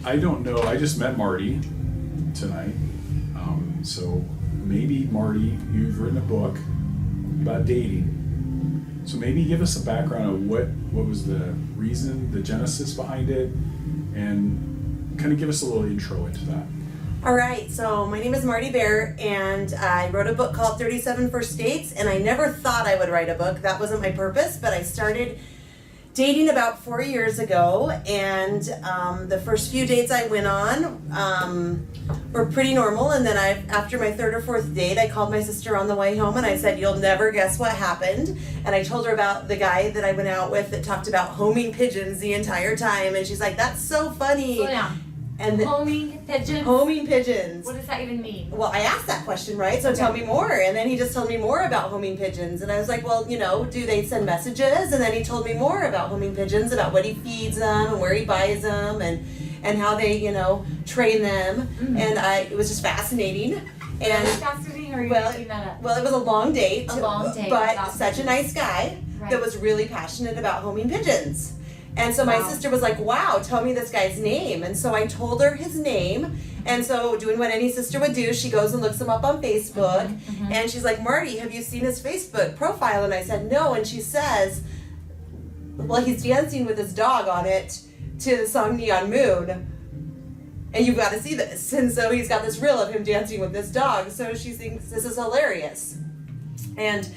I don't know. I just met Marty tonight. So maybe, Marty, you've written a book about dating. So maybe give us a background of what was the reason, the genesis behind it, and kind of give us a little intro into that. All right, so my name is Marti Bair, and I wrote a book called 37 First Dates, and I never thought I would write a book. That wasn't my purpose, but I started dating about 4 years ago, and the first few dates I went on were pretty normal, and then after my third or fourth date, I called my sister on the way home, and I said, "You'll never guess what happened," and I told her about the guy that I went out with that talked about homing pigeons the entire time, and she's like, "That's so funny." Slow down. And Homing pigeons? Homing pigeons. What does that even mean? Well, I asked that question, right? So tell me more. And then he just told me more about homing pigeons. And I was like, well, do they send messages? And then he told me more about homing pigeons, about what he feeds them and where he buys them and how they, train them. Mm-hmm. And it was just fascinating. And fascinating, or are you making that up? Well, it was a long date. A long date. But such a nice guy that was really passionate about homing pigeons. And so my sister was like, wow, tell me this guy's name. And so I told her his name. And so doing what any sister would do, she goes and looks him up on Facebook. Mm-hmm. And she's like, Marty, have you seen his Facebook profile? And I said, no. And she says, well, he's dancing with his dog on it to the song Neon Moon. And you've got to see this. And so he's got this reel of him dancing with this dog. So she thinks this is hilarious. And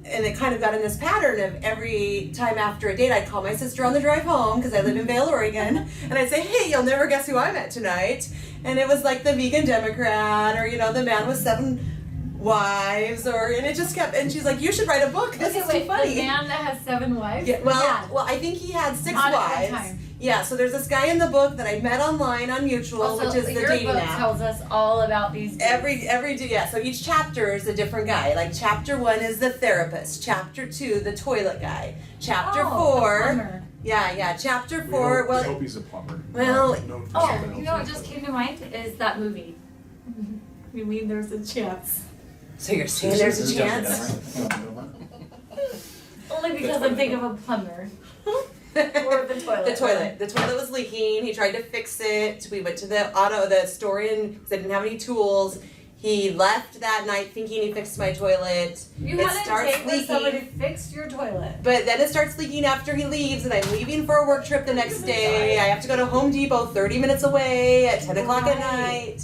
it kind of got in this pattern of every time after a date, I'd call my sister on the drive home because I live in Vail, Oregon, and I'd say, hey, you'll never guess who I met tonight. And it was like the vegan Democrat, or, the man with 7 wives, and it just kept, and she's like, you should write a book. This is too funny. The man that has 7 wives? Yeah, well, I think he had 6 wives. Yeah, so there's this guy in the book that I met online on Mutual, which is the dating app. Your book tells us all about these dudes. So each chapter is a different guy. Like chapter 1 is the therapist, chapter 2 the toilet guy, chapter 4 the plumber. Chapter 4. We hope he's a plumber. Well, you know what just came to mind is that movie. You mean there's a chance? So you're saying there's a chance? Only because I'm thinking of a plumber. Or the toilet. The toilet was leaking. He tried to fix it. We went to the store because I didn't have any tools. He left that night thinking he fixed my toilet. You had a date where somebody fixed your toilet. But then it starts leaking after he leaves, and I'm leaving for a work trip the next day. I have to go to Home Depot 30 minutes away at 10 o'clock at night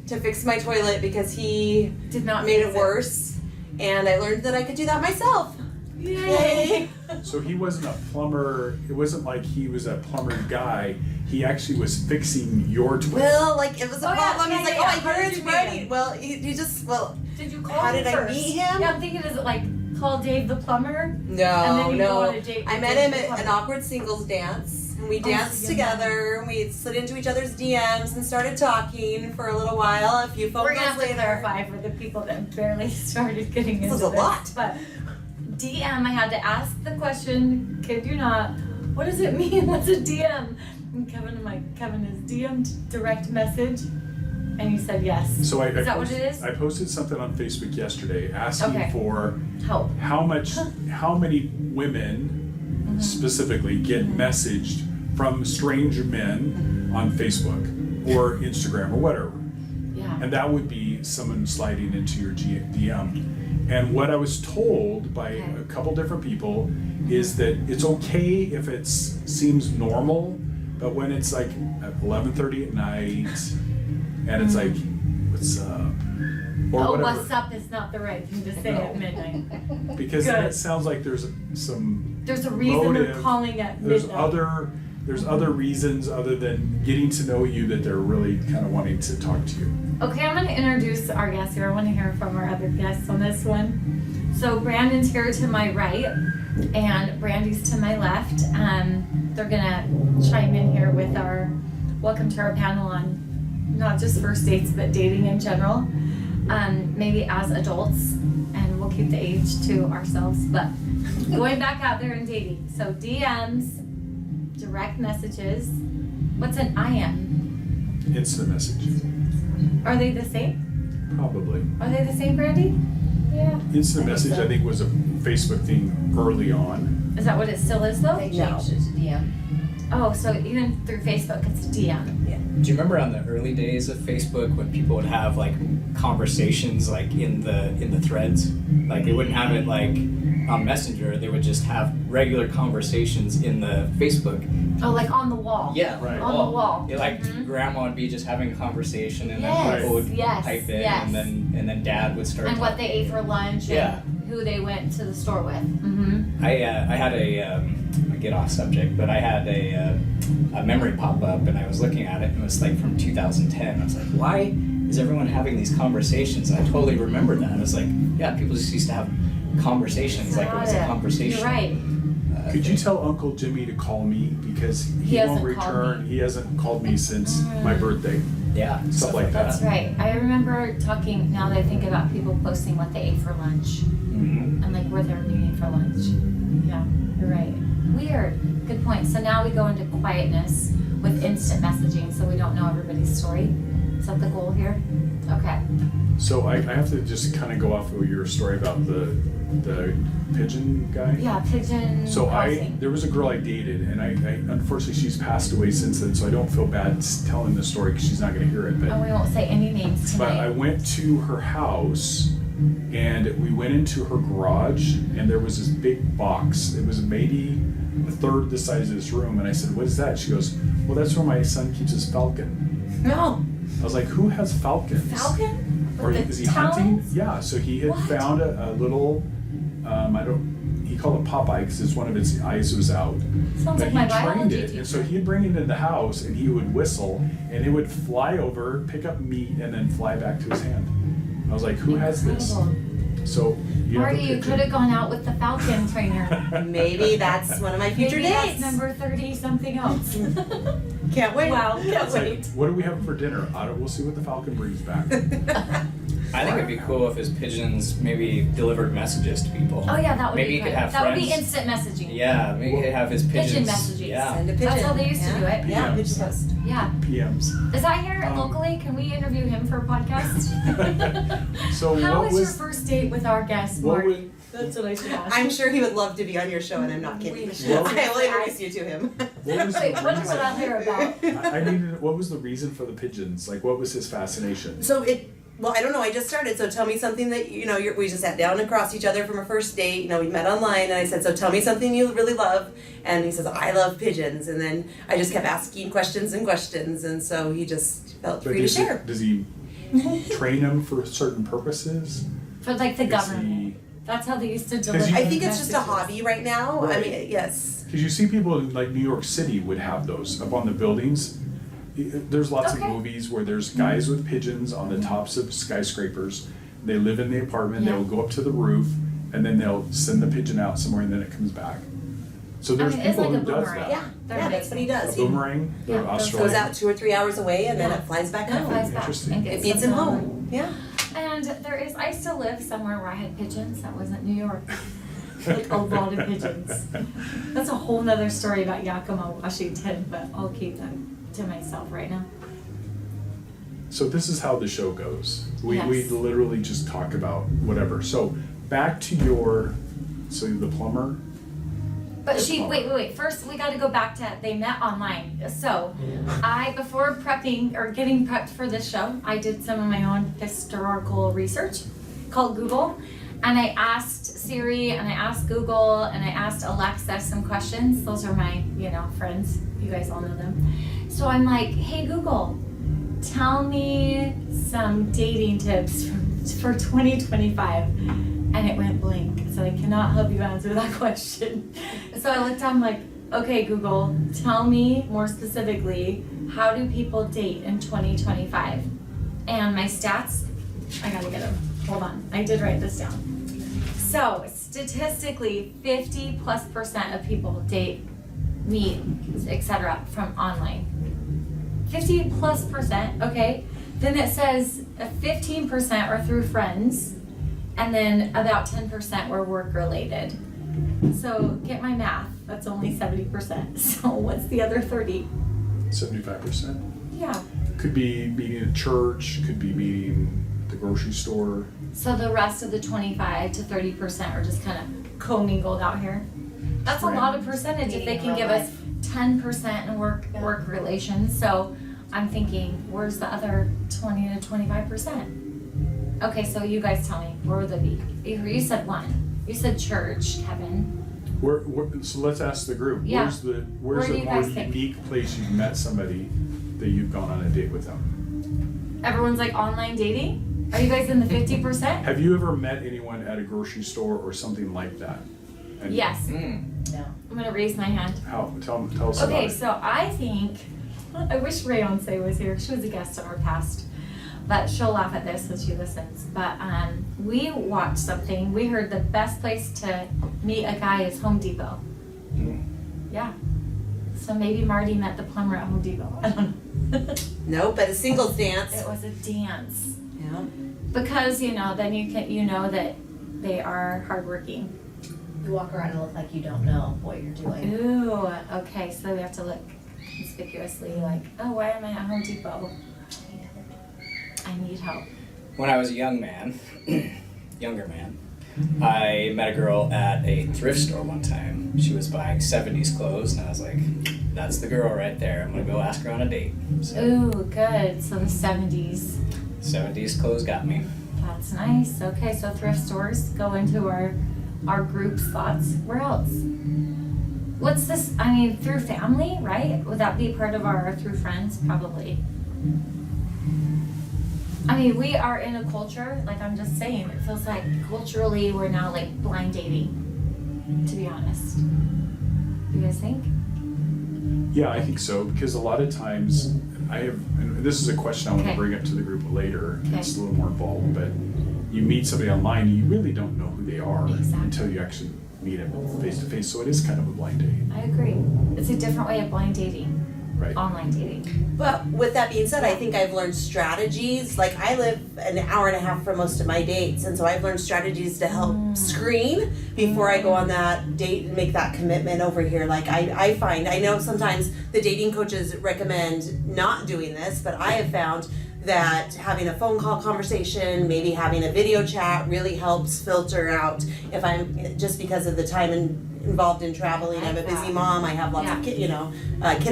to fix my toilet because he did not made it worse. And I learned that I could do that myself. Yay! So he wasn't a plumber. It wasn't like he was a plumber guy. He actually was fixing your toilet. Well, it was a problem. He's like, I heard it's ready. Well, did you call how him did first? I meet him? Yeah, I'm thinking, is it call Dave the plumber? No. I met him at an awkward singles dance. And we danced together, and we slid into each other's DMs and started talking for a little while. A few phone calls later. We're going to have to clarify for the people that barely started getting into this. This was a lot. But DM, I had to ask the question, kid you not, what does it mean? What's a DM? And Kevin is DM direct message? And you said yes. So is that what it is? I posted something on Facebook yesterday asking for help. How many women specifically get messaged from stranger men on Facebook or Instagram or whatever. Yeah. And that would be someone sliding into your DM. And what I was told by a couple different people is that it's okay if it seems normal, but when it's like at 11:30 at night, and it's like, what's up? Or whatever. What's up is not the right thing to say at midnight. Because it sounds like there's a reason they're calling at midnight. There's other reasons other than getting to know you that they're really kind of wanting to talk to you. Okay, I'm going to introduce our guests here. I want to hear from our other guests on this one. So Brandon's here to my right, and Brandy's to my left. They're going to chime in here with our welcome to our panel on not just first dates, but dating in general. Maybe as adults, and we'll keep the age to ourselves, but going back out there and dating. So DMs, direct messages. What's an IM? Instant message. Are they the same? Probably. Are they the same, Brandy? Yeah. Instant message, I think, was a Facebook thing early on. Is that what it still is, though? They changed it to DM. Oh, so even through Facebook, it's a DM. Do you remember on the early days of Facebook when people would have like conversations like in the threads? Like they wouldn't have it like on Messenger, they would just have regular conversations in the Facebook. Oh, like on the wall. Yeah, Right. On the wall. Like grandma would be just having a conversation and Yes, then people would yes, type in yes. and then dad would start And what talking. they ate for lunch Yeah. and who they went to the store with. Mm-hmm. I had I get off subject, but I had a memory pop up and I was looking at it and it was like from 2010. I was like, why is everyone having these conversations? And I totally remembered that. I was like, yeah, people just used to have conversations like it was a conversation. You're right. Could you tell Uncle Jimmy to call me because he won't hasn't called return? me. He hasn't called me since my birthday. Yeah, Stuff like that. That's right. I remember talking, now that I think about people posting what they ate for lunch Mm-hmm. and like where they were meeting for lunch. Yeah, you're right. Weird. Good point. So now we go into quietness with instant messaging so we don't know everybody's story. Is that the goal here? Okay. So I have to just kind of go off of your story about the pigeon guy. Yeah, pigeon So housing. there was a girl I dated, and I unfortunately she's passed away since then. So I don't feel bad telling the story because she's not going to hear it. But And we won't say any names But tonight. I went to her house and we went into her garage and there was this big box. It was maybe a third the size of this room. And I said, what is that? She goes, well, that's where my son keeps his falcon. No. I was like, who has falcons? Falcon? Or With is the he hunting? talons? Yeah, so he had What? found a little, he called it Popeye because one of its eyes was out. Sounds But like my he trained biology it, teacher. and so he'd bring it into the house, and he would whistle, and it would fly over, pick up meat, and then fly back to his hand. I was like, who has this? Incredible. So you have Marty, the you pigeon. could have gone out with the falcon trainer. Maybe that's one of my future Maybe dates. that's number 30 something else. Can't wait. Wow, can't It's like, wait. what do we have for dinner? We'll see what the falcon brings back. I think it'd be cool if his pigeons maybe delivered messages to people. Oh yeah, that would Maybe be you could great. have That would be friends. instant messaging. Yeah, maybe he could have his pigeons. messages. Yeah. Send a pigeon. That's how they used to do it. Yeah, PMs. pigeon post. Yeah. PMs. Is that here Um, locally? Can we interview him for a podcast? So How what was your was first date with our guest, what Marty? would- That's what I should ask. I'm sure he would love to be on your show, and I'm not kidding. We should. I will introduce you to him. what was Wait, the what is reason? what I'll hear about? I needed. What was the reason for the pigeons? Like, what was his fascination? So well, I don't know. I just started. So tell me something that we just sat down across each other from a first date. You know, we met online, and I said, "So tell me something you really love." And he says, "I love pigeons." And then I just kept asking questions and questions, and so he just felt But free to share. does he train them for certain purposes? For like the Is government. That's how they used to deliver. I think it's just a messages. hobby right now. I Right. mean, yes. Because you see people in like New York City would have those up on the buildings. There's lots Okay. of movies where there's guys with pigeons on the tops of skyscrapers. They live in the apartment, Yeah. they'll go up to the roof, and then they'll send the pigeon out somewhere and then it comes back. So there's I mean, it's people like a who does boomerang. that. Yeah, They're yeah, that's what he amazing. A does. He boomerang, Yeah, the those Australian. goes out 2 or 3 hours away, and then Yeah. it flies back And it home. flies back Interesting. and It gets beats them him home. Yeah. And I used to live somewhere where I had pigeons. That wasn't New York. Like a lot of pigeons. That's a whole nother story about Yakima, Washington, but I'll keep that to myself right now. So this is how the show goes. We Yes. literally just talk about whatever. So back to the plumber. But wait. First, we got to go back to they met online. So, before prepping or getting prepped for this show, I did some of my own historical research called Google. And I asked Siri and I asked Google and I asked Alexa some questions. Those are my, friends. You guys all know them. So I'm like, hey, Google, tell me some dating tips for 2025. And it went blank. So I cannot help you answer that question. So I looked down like, okay, Google, tell me more specifically, how do people date in 2025? And my stats, I gotta get them. Hold on, I did write this down. So statistically, 50+% of people date, meet, etc. from online. 50+%, okay? Then it says 15% are through friends, and then about 10% were work related. So get my math, that's only 70%. So what's the other 30? 75%. Yeah. Could be meeting at church, could be meeting at the grocery store. So the rest of the 25 to 30% are just kind of commingled out here. That's a lot of percentage if they can give us 10% in work relations. So I'm thinking, where's the other 20 to 25%? Okay, so you guys tell me, where would they be? You said one. You said church, Kevin. So let's ask the group. Yeah. Where's Where the do you more guys think? unique place you've met somebody that you've gone on a date with them? Everyone's like online dating? Are you guys in the 50%? Have you ever met anyone at a grocery store or something like that? And Yes. No. I'm gonna raise my hand. How? Tell us about Okay, it. so I think, I wish Rayonce was here. She was a guest on our past, but she'll laugh at this when she listens. But we watched something. We heard the best place to meet a guy is Home Depot. Mm. Yeah. So maybe Marty met the plumber at Home Depot. I don't know. Nope, at a singles dance. It was a dance. Yeah. Because, then you know that they are hardworking. You walk around and look like you don't know what you're doing. Ooh, okay, so we have to look conspicuously like, oh, why am I at Home Depot? I need help. When I was a younger man, I met a girl at a thrift store one time. She was buying 70s clothes, and I was like, that's the girl right there. I'm gonna go ask her on a date. So Ooh, good. So the 70s. 70s clothes got me. That's nice. Okay, so thrift stores go into our group spots. Where else? What's this? I mean, through family, right? Would that be part of our through friends? Probably. I mean, we are in a culture, like I'm just saying, it feels like culturally we're now like blind dating, to be honest. You guys think? Yeah, I think so, because a lot of times and this is a question I want to Okay. bring up to the group later. Okay. It's a little more involved, but you meet somebody online, you really don't know who they are Exactly. until you actually meet them face to face. So it is kind of a blind date, I agree. It's a different way of blind dating, right? online dating. But with that being said, I think I've learned strategies. Like I live an hour and a half from most of my dates, and so I've learned strategies to help screen before I go on that date and make that commitment over here. Like I know sometimes the dating coaches recommend not doing this, but I have found that having a phone call conversation, maybe having a video chat really helps filter out if I'm, just because of the time involved in traveling. I'm a busy mom, I have lots of kid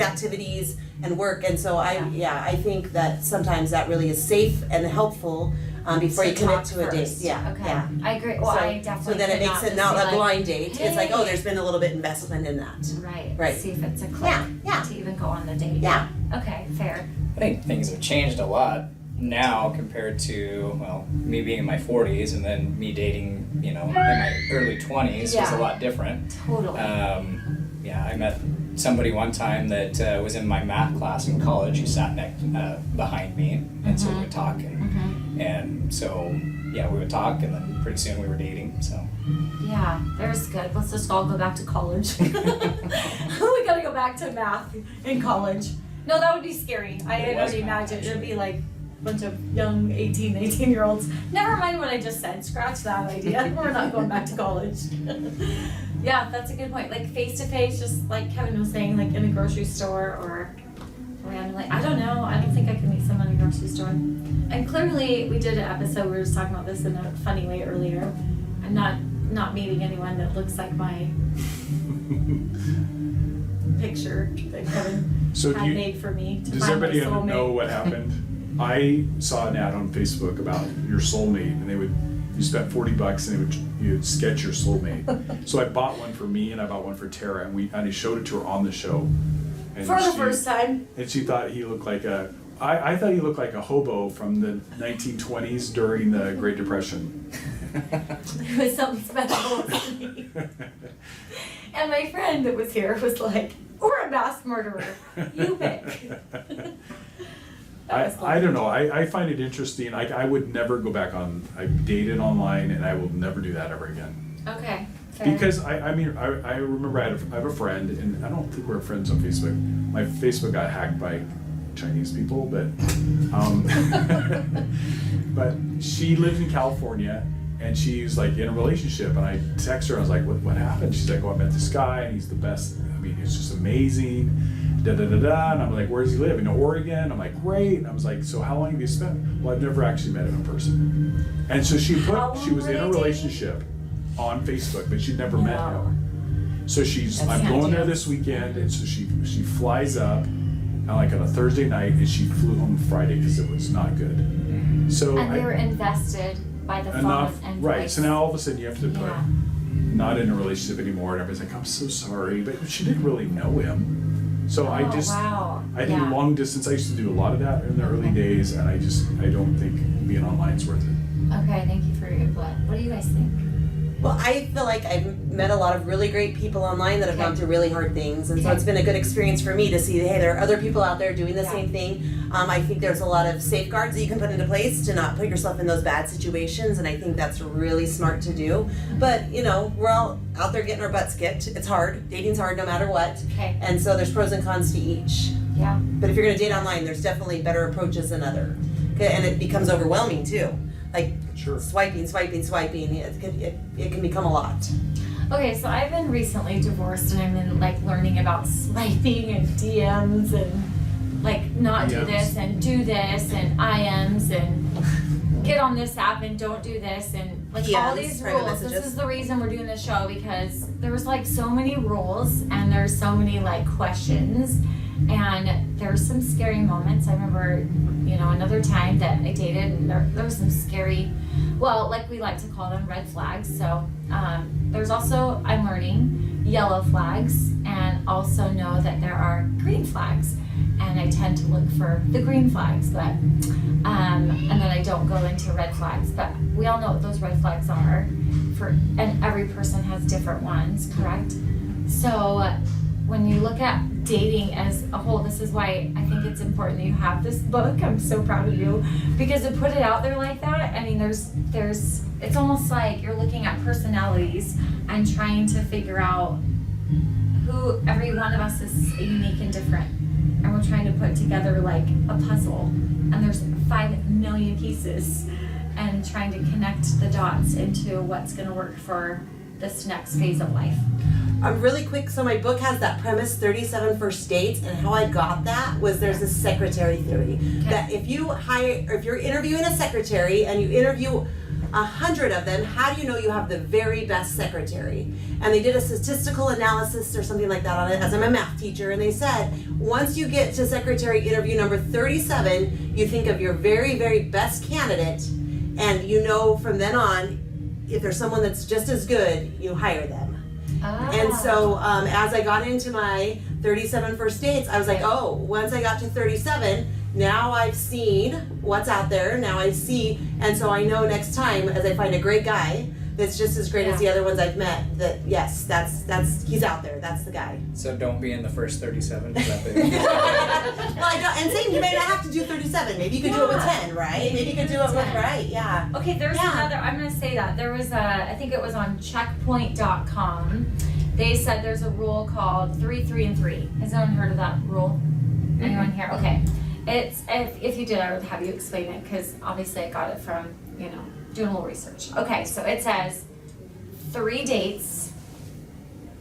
activities and work, and so I think that sometimes that really is safe and helpful before So you commit talk to a date. first. Yeah, Okay. yeah. I agree. Well, So- I definitely So then it could makes it just not be a like, blind date. It's like, oh, "Hey." there's been a little bit investment in that. Right. Right. See if it's a click Yeah. to even go on the date. Yeah. Okay, fair. I think things have changed a lot now compared to, well, me being in my 40s and then me dating, in my early 20s was Yeah. a lot different. Totally. I met somebody one time that was in my math class in college who sat behind me, and so we would talk, and so we would talk, and then pretty soon we were dating. So Yeah, there's good. Let's just all go back to college. We gotta go back to math in college. No, that would be scary. I It had was already math, imagined it'd actually. be like a bunch of young 18-year-olds. Never mind what I just said. Scratch that idea. We're not going back to college. Yeah, that's a good point. Like face to face, just like Kevin was saying, like in a grocery store or randomly. I don't know. I don't think I can meet someone in a grocery store. And clearly, we did an episode. We were just talking about this in a funny way earlier. I'm not meeting anyone that looks like my picture that Kevin So had made for me to does find my everybody soulmate. know what happened? I saw an ad on Facebook about your soulmate, and you spent $40 and you'd sketch your soulmate. So I bought one for me and I bought one for Tara, and I showed it to her on the show. And For the first time. And she thought he looked like I thought he looked like a hobo from the 1920s during the Great Depression. It was something special to me. And my friend that was here was like, or a mass murderer. You pick. That was I don't know. I find it interesting. I would never go back on. I dated online, and I will never do that ever again. Okay. Fair. Because I remember I have a friend, and I don't think we're friends on Facebook. My Facebook got hacked by Chinese people, but but she lives in California, and she's like in a relationship, and I text her. I was like, "What happened?" She's like, "Oh, I met this guy, and he's the best. I mean, he's just amazing." Da da da da. And I'm like, "Where does he live?" In Oregon. I'm like, "Great." And I was like, "So how long have you spent?" Well, I've never actually met him in person. And so she How was long in were a they dating? relationship on Facebook, but she'd never met him. So I'm going there this weekend, and so she flies up like on a Thursday night, and she flew home Friday because it was not good. So And they were invested by the phone and right. voice. So now all of a sudden you have to put not in a relationship anymore, and everybody's like, I'm so sorry, but she didn't really know him. So I think long distance. I used to do a lot of that in the early days, and I don't think being online is worth it. Okay, thank you for your input. What do you guys think? Well, I feel like I've met a lot of really great people online that have gone through really hard things, and so it's been a good experience for me to see, hey, there are other people out there doing the same thing. I think there's a lot of safeguards that you can put into place to not put yourself in those bad situations, and I think that's really smart to do. But, you know, we're all out there getting our butts kicked. It's hard. Dating's hard no matter what. Okay. And so there's pros and cons to each. Yeah. But if you're going to date online, there's definitely better approaches than other. And it becomes overwhelming too. Like swiping. It can become a lot. Okay, so I've been recently divorced, and I've been like learning about swiping and DMs and like not do this and do this and IMs and get on this app and don't do this and like all these rules. This is the reason we're doing this show, because there's like so many rules and there's so many like questions, and there's some scary moments. I remember, you know, another time that I dated, and there was some scary, well, like we like to call them red flags. So there's also, I'm learning, yellow flags, and also know that there are green flags, and I tend to look for the green flags, but and then I don't go into red flags. But we all know what those red flags are, and every person has different ones, correct? So when you look at dating as a whole, this is why I think it's important that you have this book. I'm so proud of you, because to put it out there like that, I mean, there's it's almost like you're looking at personalities and trying to figure out who every one of us is unique and different, and we're trying to put together like a puzzle, and there's 5 million pieces, and trying to connect the dots into what's going to work for this next phase of life. Really quick, so my book has that premise, 37 First Dates, and how I got that was there's this secretary theory. That if you're interviewing a secretary and you interview 100 of them, how do you know you have the very best secretary? And they did a statistical analysis or something like that on it, as I'm a math teacher, and they said once you get to secretary interview number 37, you think of your very, very best candidate, and you know from then on, if there's someone that's just as good, you hire them. And so as I got into my 37 First Dates, I was like, oh, once I got to 37, now I've seen what's out there, now I see, and so I know next time as I find a great guy that's just as great as the other ones I've met, that yes, that's he's out there, that's the guy. So don't be in the first 37. Is that the... Well, I don't, and same, you may not have to do 37, maybe you could do it with 10, right? Maybe you could do it with, Okay, there's another, I'm going to say that. There was I think it was on checkpoint.com. They said there's a rule called 3, 3, and 3. Has anyone heard of that rule? Anyone here? Okay. It's, if you did, I would have you explain it, because obviously I got it from, you know, doing a little research. Okay, so it says 3 dates,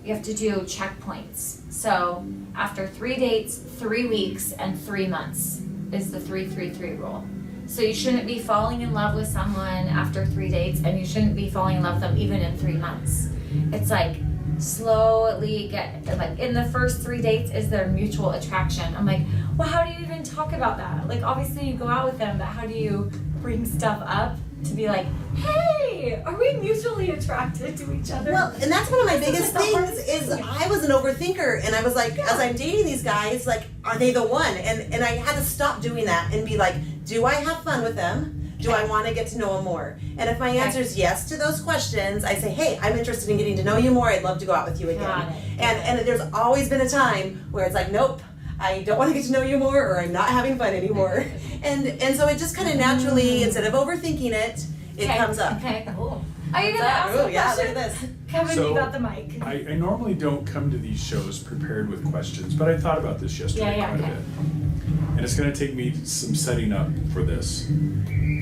you have to do checkpoints. So after 3 dates, 3 weeks, and 3 months is the 3, 3, 3 rule. So you shouldn't be falling in love with someone after 3 dates, and you shouldn't be falling in love with them even in 3 months. It's like slowly get, like in the first 3 dates is their mutual attraction. I'm like, well, how do you even talk about that? Like, obviously you go out with them, but how do you bring stuff up to be like, hey, are we mutually attracted to each other? Well, and that's one of my biggest things is I was an overthinker, and I was like, as I'm dating these guys, like, are they the one? And I had to stop doing that and be like, do I have fun with them? Do I want to get to know them more? And if my answer is yes to those questions, I say, hey, I'm interested in getting to know you more. I'd love to go out with you again. And there's always been a time where it's like, nope, I don't want to get to know you more, or I'm not having fun anymore. And so it just kind of naturally, instead of overthinking it, it comes up. Okay, cool. Are you going to ask a question? Yeah, look at this. Kevin, you got the mic. I normally don't come to these shows prepared with questions, but I thought about this yesterday quite a bit. And it's going to take me some setting up for this.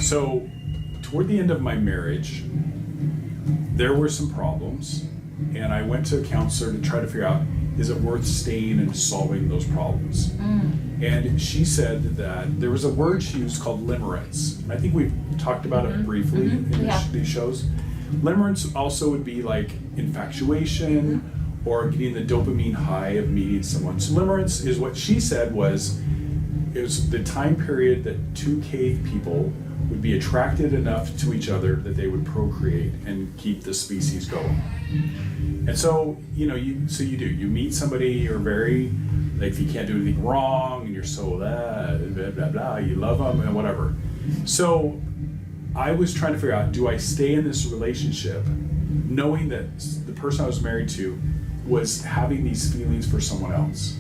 So, toward the end of my marriage, there were some problems, and I went to a counselor to try to figure out, is it worth staying and solving those problems? And she said that there was a word she used called limerence. I think we've talked about it briefly in these shows. Limerence also would be like infatuation or getting the dopamine high of meeting someone. So limerence is what she said was, it was the time period that two cave people would be attracted enough to each other that they would procreate and keep the species going. And so, you meet somebody, you're very, like, you can't do anything wrong, and you're so blah, blah, blah, blah, you love them and whatever. So I was trying to figure out, do I stay in this relationship knowing that the person I was married to was having these feelings for someone else?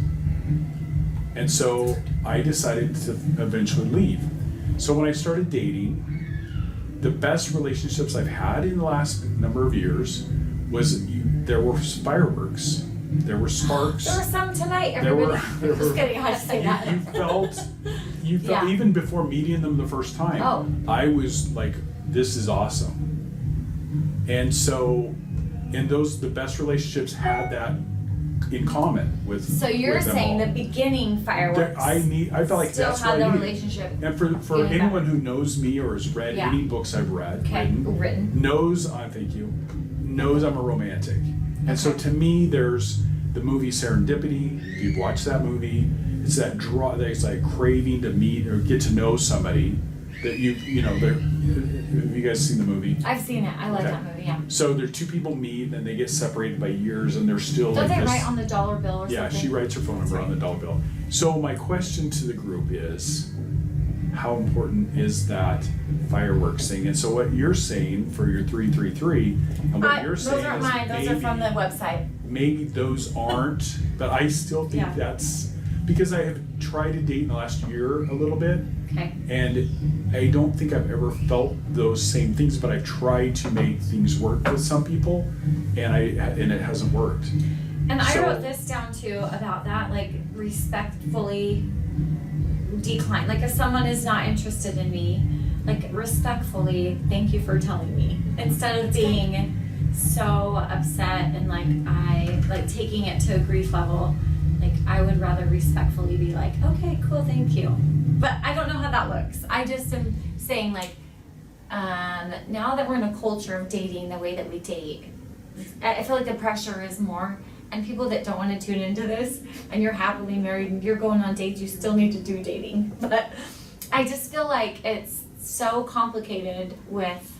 And so I decided to eventually leave. So when I started dating, the best relationships I've had in the last number of years was there were fireworks, there were sparks. There were some tonight, There were- everybody. there were- Just kidding, I just say that. You felt Yeah. even before meeting them the first time, Oh. I was like, this is awesome. And so, the best relationships had that in common with. So you're with them saying all. the beginning fireworks I felt like still that's had what I the needed. relationship. And for Even anyone better. who knows me or has read Yeah. any books I've read, Okay, written. knows, thank you, knows I'm a romantic. And so Okay. to me, there's the movie Serendipity. If you've watched that movie, it's that draw, there's like craving to meet or get to know somebody that have you guys seen the movie? I've seen it. I like Okay. that movie, yeah. So there two people meet and they get separated by years and they're still Don't like they this. write on the dollar bill or Yeah, something? she writes her phone number on the dollar bill. So my question to the group is, how important is that fireworks thing? And so what you're saying for your 333, and what you're saying Those aren't is mine. Those are from the website. maybe those aren't, but I still think Yeah. that's, because I have tried to date in the last year a little bit, Okay. and I don't think I've ever felt those same things, but I've tried to make things work with some people, and it hasn't worked. And I So- wrote this down too about that, like respectfully decline. Like if someone is not interested in me, like respectfully, thank you for telling me. Instead of being so upset and like taking it to a grief level, like I would rather respectfully be like, okay, cool, thank you. But I don't know how that looks. I just am saying like, now that we're in a culture of dating the way that we date, I feel like the pressure is more. And people that don't want to tune into this, and you're happily married and you're going on dates, you still need to do dating. But I just feel like it's so complicated with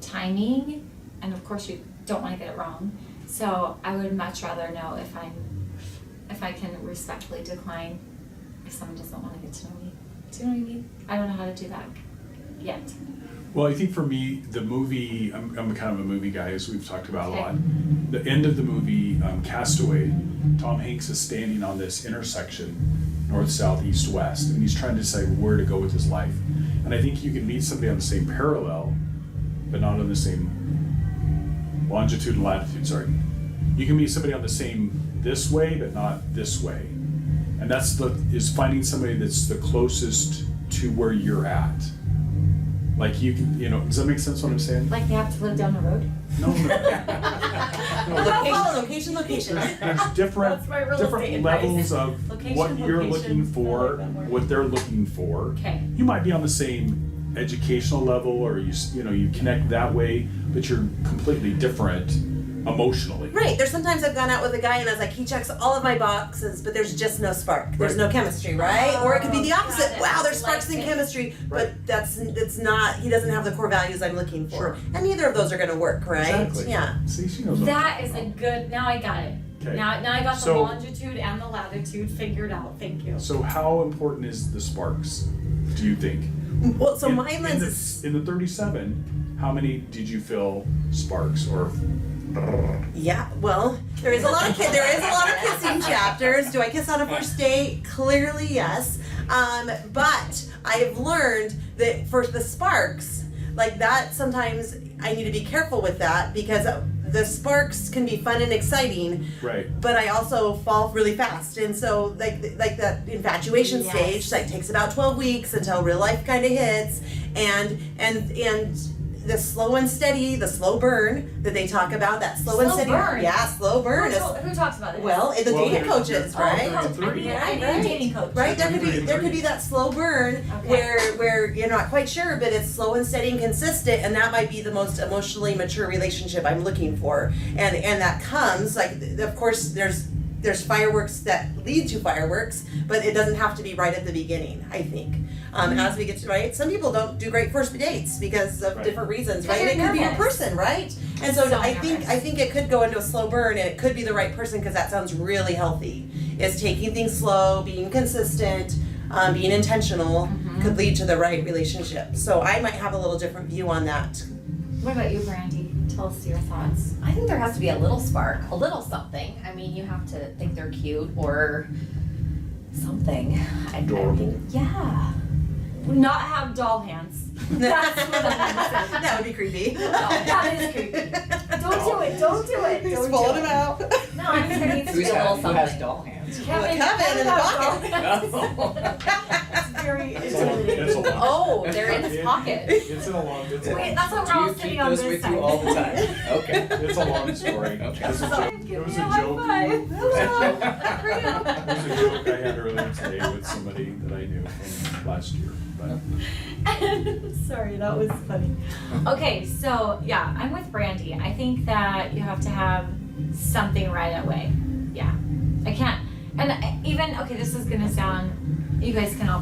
timing, and of course you don't want to get it wrong. So I would much rather know if I can respectfully decline if someone doesn't want to get to know me. Do you know what I mean? I don't know how to do that yet. Well, I think for me, the movie, I'm kind of a movie guy, as we've talked about Okay. a lot. The end of the movie, Castaway, Tom Hanks is standing on this intersection, north, south, east, west, and he's trying to decide where to go with his life. And I think you can meet somebody on the same parallel, but not on the same longitude and latitude, sorry. You can meet somebody on the same this way, but not this way. And is finding somebody that's the closest to where you're at. Like you can, does that make sense what I'm saying? Like they have to live down the road? No. Location. There's different That's my real estate different advice. levels of Location, what you're location. looking for, I like that more. what they're looking for. Okay. You might be on the same educational level, or you connect that way, but you're completely different emotionally. Right. There's sometimes I've gone out with a guy and I was like, he checks all of my boxes, but there's just no spark. There's Right. no chemistry, right? Or it could be the Oh, opposite. got it. Wow, there's Like sparks and it. chemistry, Right. but it's not. He doesn't have the core values I'm looking for, Sure. and neither of those are going to work, right? Exactly. Yeah. See, she knows what I'm That talking is a about. good, now I got it. Okay. Now I got the So- longitude and the latitude figured out, thank you. So how important is the sparks, do you think? Well, so In- my in lens the- is. in the 37, how many did you feel sparks or? Yeah, well, there is a lot of kissing chapters. Do I kiss on a first date? Clearly, yes. But I've learned that for the sparks, like that, sometimes I need to be careful with that because the sparks can be fun and exciting, Right. but I also fall really fast. And so like that infatuation Yes. stage, like takes about 12 weeks until real life kind of hits, and the slow and steady, the slow burn that they talk about, that slow and Slow steady. burn? Yeah, slow burn is. Who talks about this? Well, the dating coaches, right? coach. I need a dating coach. Right, there could be that slow burn where you're not quite sure, but it's slow and steady and consistent, and that might be the most emotionally mature relationship I'm looking for. And that comes like, of course, there's fireworks that lead to fireworks, but it doesn't have to be right at the beginning, I think. As we get to, right, some people don't do great first dates because of different reasons, right? It could be your person, right? And so I think it could go into a slow burn, and it could be the right person, because that sounds really healthy. Is taking things slow, being consistent, being intentional could lead to the right relationship. So I might have a little different view on that. What about you, Brandy? Tell us your thoughts. I think there has to be a little spark, a little something. I mean, you have to think they're cute or something. Adorable. Yeah. Not have doll hands. That's what I'm saying. That would be creepy. No, that is creepy. Don't do it. Don't do it. He's Don't pulling do him it. out. No, I think there needs to be a little Who something. has doll hands? Kevin in the pocket. It's very It's a intimidating. lot. Oh, they're in his pocket. It's in a long. It's a, Wait, that's what we're Do all you sitting keep on those this with side. you all the time? Okay. it's a long story. Okay. It was a joke. It was a High joke. five. It was a joke I had earlier today with somebody that I knew from last year. But Sorry, that was funny. Okay, so yeah, I'm with Brandy. I think that you have to have something right away. Yeah, I can't. And even okay, this is gonna sound. You guys can all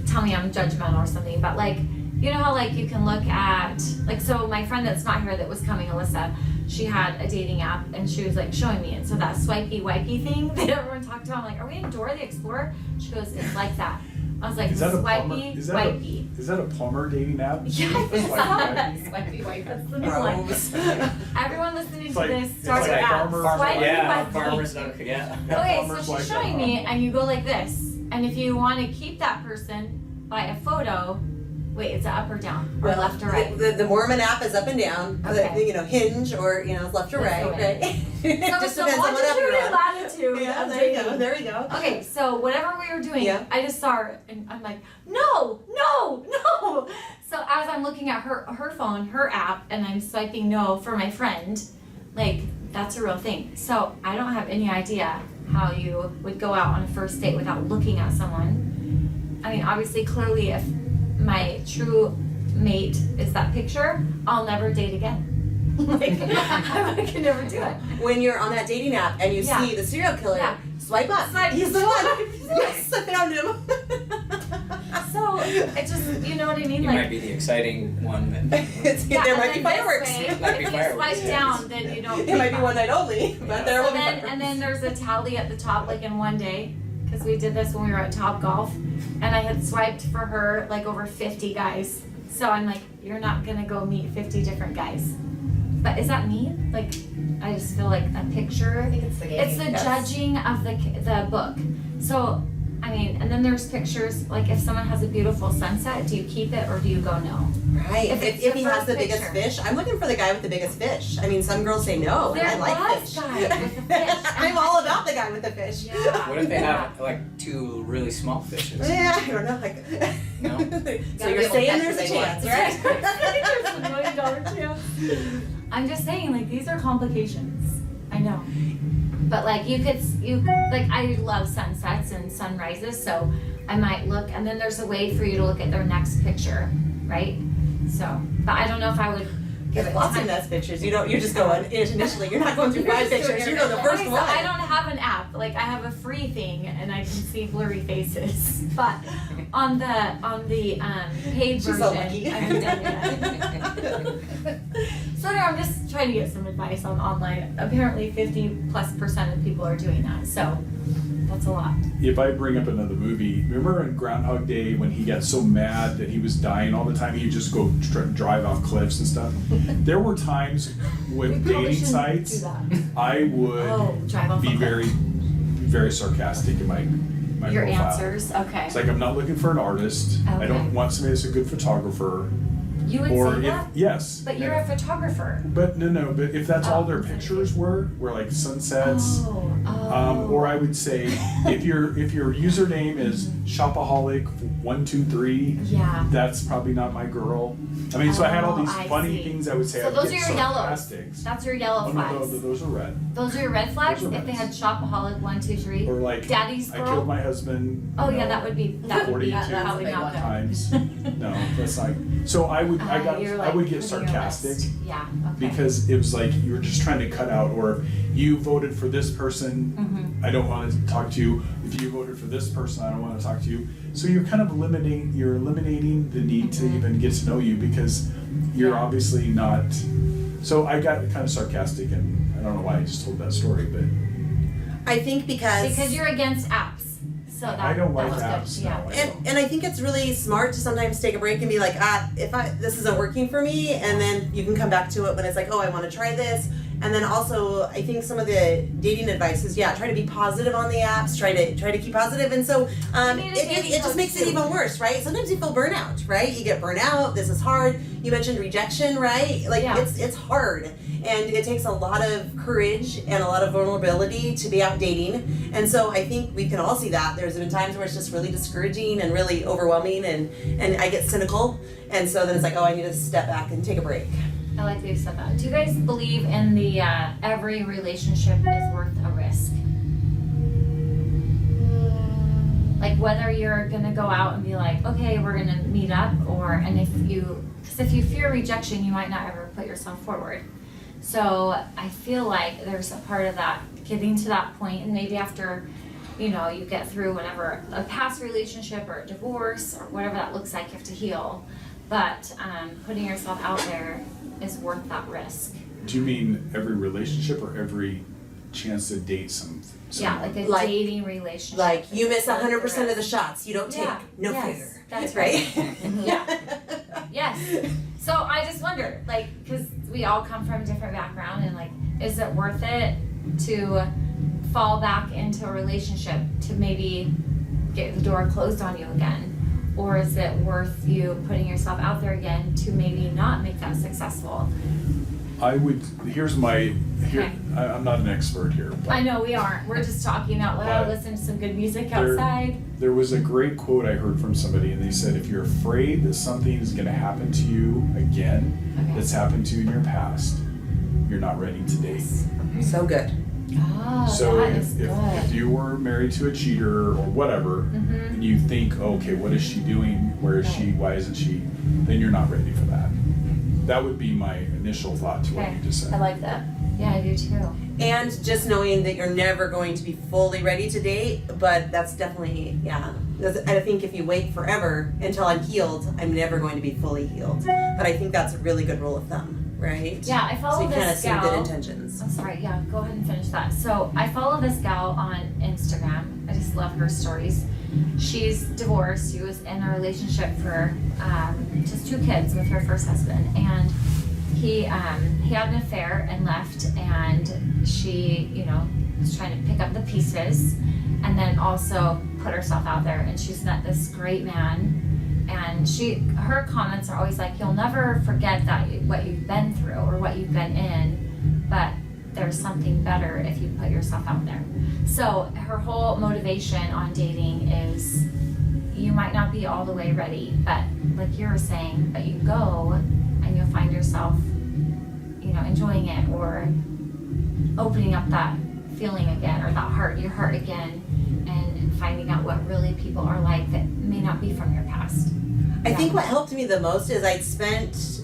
tell me I'm judgmental or something, but like, you know how like you can look at like, so my friend that's not here that was coming, Alyssa, she had a dating app and she was like showing me it. So that swipey wipey thing that everyone talked about, I'm like, are we in Dora the Explorer? She goes, it's like that. I was like, is that a plumber? swipey wipey. Is that a plumber dating app? Yeah, I think so. Swipey wipe. That's the new one. Gross. Everyone listening It's to like- this, it's start like your app. farmer- Swipey Yeah, wipey. farmers don't. Yeah. Okay, so Farmers she's like showing that. me, and you go like this. And if you want to keep that person by a photo, wait, it's up or down, or left or right? The Mormon app is up and down. Okay. Hinge or left or That's right, the way. right? So Just the depends on what app longitude you're and on. latitude Yeah, of there you go. dating. There you go. Okay, so whatever we were doing, Yeah. I just saw her, and I'm like, no. So as I'm looking at her phone, her app, and I'm swiping no for my friend, like, that's a real thing. So I don't have any idea how you would go out on a first date without looking at someone. I mean, obviously, clearly, if my true mate is that picture, I'll never date again. Like, I can never do it. When you're on that dating app and you Yeah. see the serial killer, Yeah. swipe up. Swipe. He's the one. Swipe. Yes, I found him. So it just, you know what I mean? You Like, might be the exciting one that. There and might be then this fireworks. way, Might be if you fireworks, swipe yeah. down, then you don't. It might be one night only, but Yeah. there will So be then, fireworks. and then there's a tally at the top, like in one day, because we did this when we were at Top Golf, and I had swiped for her like over 50 guys. So I'm like, you're not gonna go meet 50 different guys. But is that me? Like, I just feel like a picture. I think it's the game. It's the judging of the book. So, I mean, and then there's pictures, like if someone has a beautiful sunset, do you keep it or do you go no? Right. If If, it's if the he has first the biggest picture. fish, I'm looking for the guy with the biggest fish. I mean, some girls say no, and There I like was fish. guy with the fish. I'm all about the guy with the fish. Yeah. What if they have like two really small fishes? Yeah, I don't know. Like, No? so Gotta you're be able to saying catch there's a what they chance, want. right? There's $1 million chance. I'm just saying, like, these are complications. I know. But like like I love sunsets and sunrises, so I might look, and then there's a way for you to look at their next picture, right? So, but I don't know if I would give it Lots time. of nice pictures. You're just going initially. You're not going through 5 pictures. You go the first Okay, so one. I don't have an app. Like I have a free thing, and I can see blurry faces. But on the paid She's version, so lucky. I haven't done it. So now I'm just trying to get some advice on online. Apparently, 50+% of people are doing that. So that's a lot. if I bring up another movie, remember in Groundhog Day when he got so mad that he was dying all the time, he'd just go drive off cliffs and stuff? There were times with We probably dating shouldn't sites, do that. I would Oh, drive off be a cliff. very sarcastic in my Your profile. answers, okay. It's like I'm not looking for an artist. I Okay. don't want somebody that's a good photographer. You would Or say if that? yes. But you're a photographer. But no, but if that's all Oh, their okay. pictures were like sunsets, Oh, Or I would say, if your username is shopaholic123, Yeah. that's probably not my girl. I mean, so I had all these I funny see. things I would say. So I would those are get your yellows. sarcastic. That's your yellow Oh, flags. no, those are red. Those are your red flags. Those are If they had reds. shopaholic 1, 2, 3. Or like, Daddy's I girl. killed my husband. Oh you yeah, know, that would be 42 probably not good. times. No, that's not. So I would You're, I would get putting your sarcastic. list. Yeah. Okay. Because it was like you were just trying to cut out, or you voted for this person, Mhm. I don't want to talk to you. If you voted for this person, I don't want to talk to you. So you're kind of eliminating the need to even get to know you because you're Yeah. obviously not. So I got kind of sarcastic, and I don't know why I just told that story, but I think Because you're against apps. So that, I don't like that was apps. good. Yeah. No, I And, don't. and I think it's really smart to sometimes take a break and be like, this isn't working for me, and then you can come back to it when it's like, oh, I want to try this. And then also, I think some of the dating advice is, try to be positive on the apps, try to keep positive, and so You need a dating it just coach makes it too. even worse, right? Sometimes you feel burnout, right? You get burnout. This is hard. You mentioned rejection, right? Like Yeah. it's hard, and it takes a lot of courage and a lot of vulnerability to be out dating. And so I think we can all see that. There's been times where it's just really discouraging and really overwhelming, and I get cynical, and so then it's like, oh, I need to step back and take a break. I like that you said that. Do you guys believe in the every relationship is worth a risk? Like whether you're gonna go out and be like, okay, we're gonna meet up, because if you fear rejection, you might not ever put yourself forward. So I feel like there's a part of that getting to that point, and maybe after, you get through whatever a past relationship or a divorce or whatever that looks like, you have to heal. But putting yourself out there is worth that risk. Do you mean every relationship or every chance to date someone? Yeah, like a Like- dating relationship. Like you miss It's worth 100% of the risk. shots. You don't take. Yeah, No yes, fear. that's right. Yeah. Yes. So I just wonder, because we all come from a different background, and is it worth it to fall back into a relationship to maybe get the door closed on you again? Or is it worth you putting yourself out there again to maybe not make that successful? I'm not an expert here. But I know we aren't. We're just talking out loud, But listening to some good music there- outside. There was a great quote I heard from somebody, and they said, if you're afraid that something is going to happen to you again that's happened to you in your past, you're not ready to date. So good. Oh, So that is if good. you were married to a cheater or whatever, Mhm. and you think, okay, what is she doing? Where is she? Why isn't she? Then you're not ready for that. That would be my initial thought to what Okay. you just said. I like that. Yeah, I do too. And just knowing that you're never going to be fully ready to date, but that's definitely, I think if you wait forever until I'm healed, I'm never going to be fully healed. But I think that's a really good rule of thumb, right? Yeah, I So follow you can't this assume good gal. intentions. I'm sorry, yeah, go ahead and finish that. So I follow this gal on Instagram. I just love her stories. She's divorced. She was in a relationship for just 2 kids with her first husband, and he had an affair and left, and she, was trying to pick up the pieces, and then also put herself out there, and she's met this great man, and her comments are always like, you'll never forget what you've been through or what you've been in, but there's something better if you put yourself out there. So her whole motivation on dating is, you might not be all the way ready, but like you were saying, but you go and you'll find yourself, enjoying it, or opening up that feeling again, or your heart again, and finding out what really people are like that may not be from your past. I think what helped me the most is I'd spent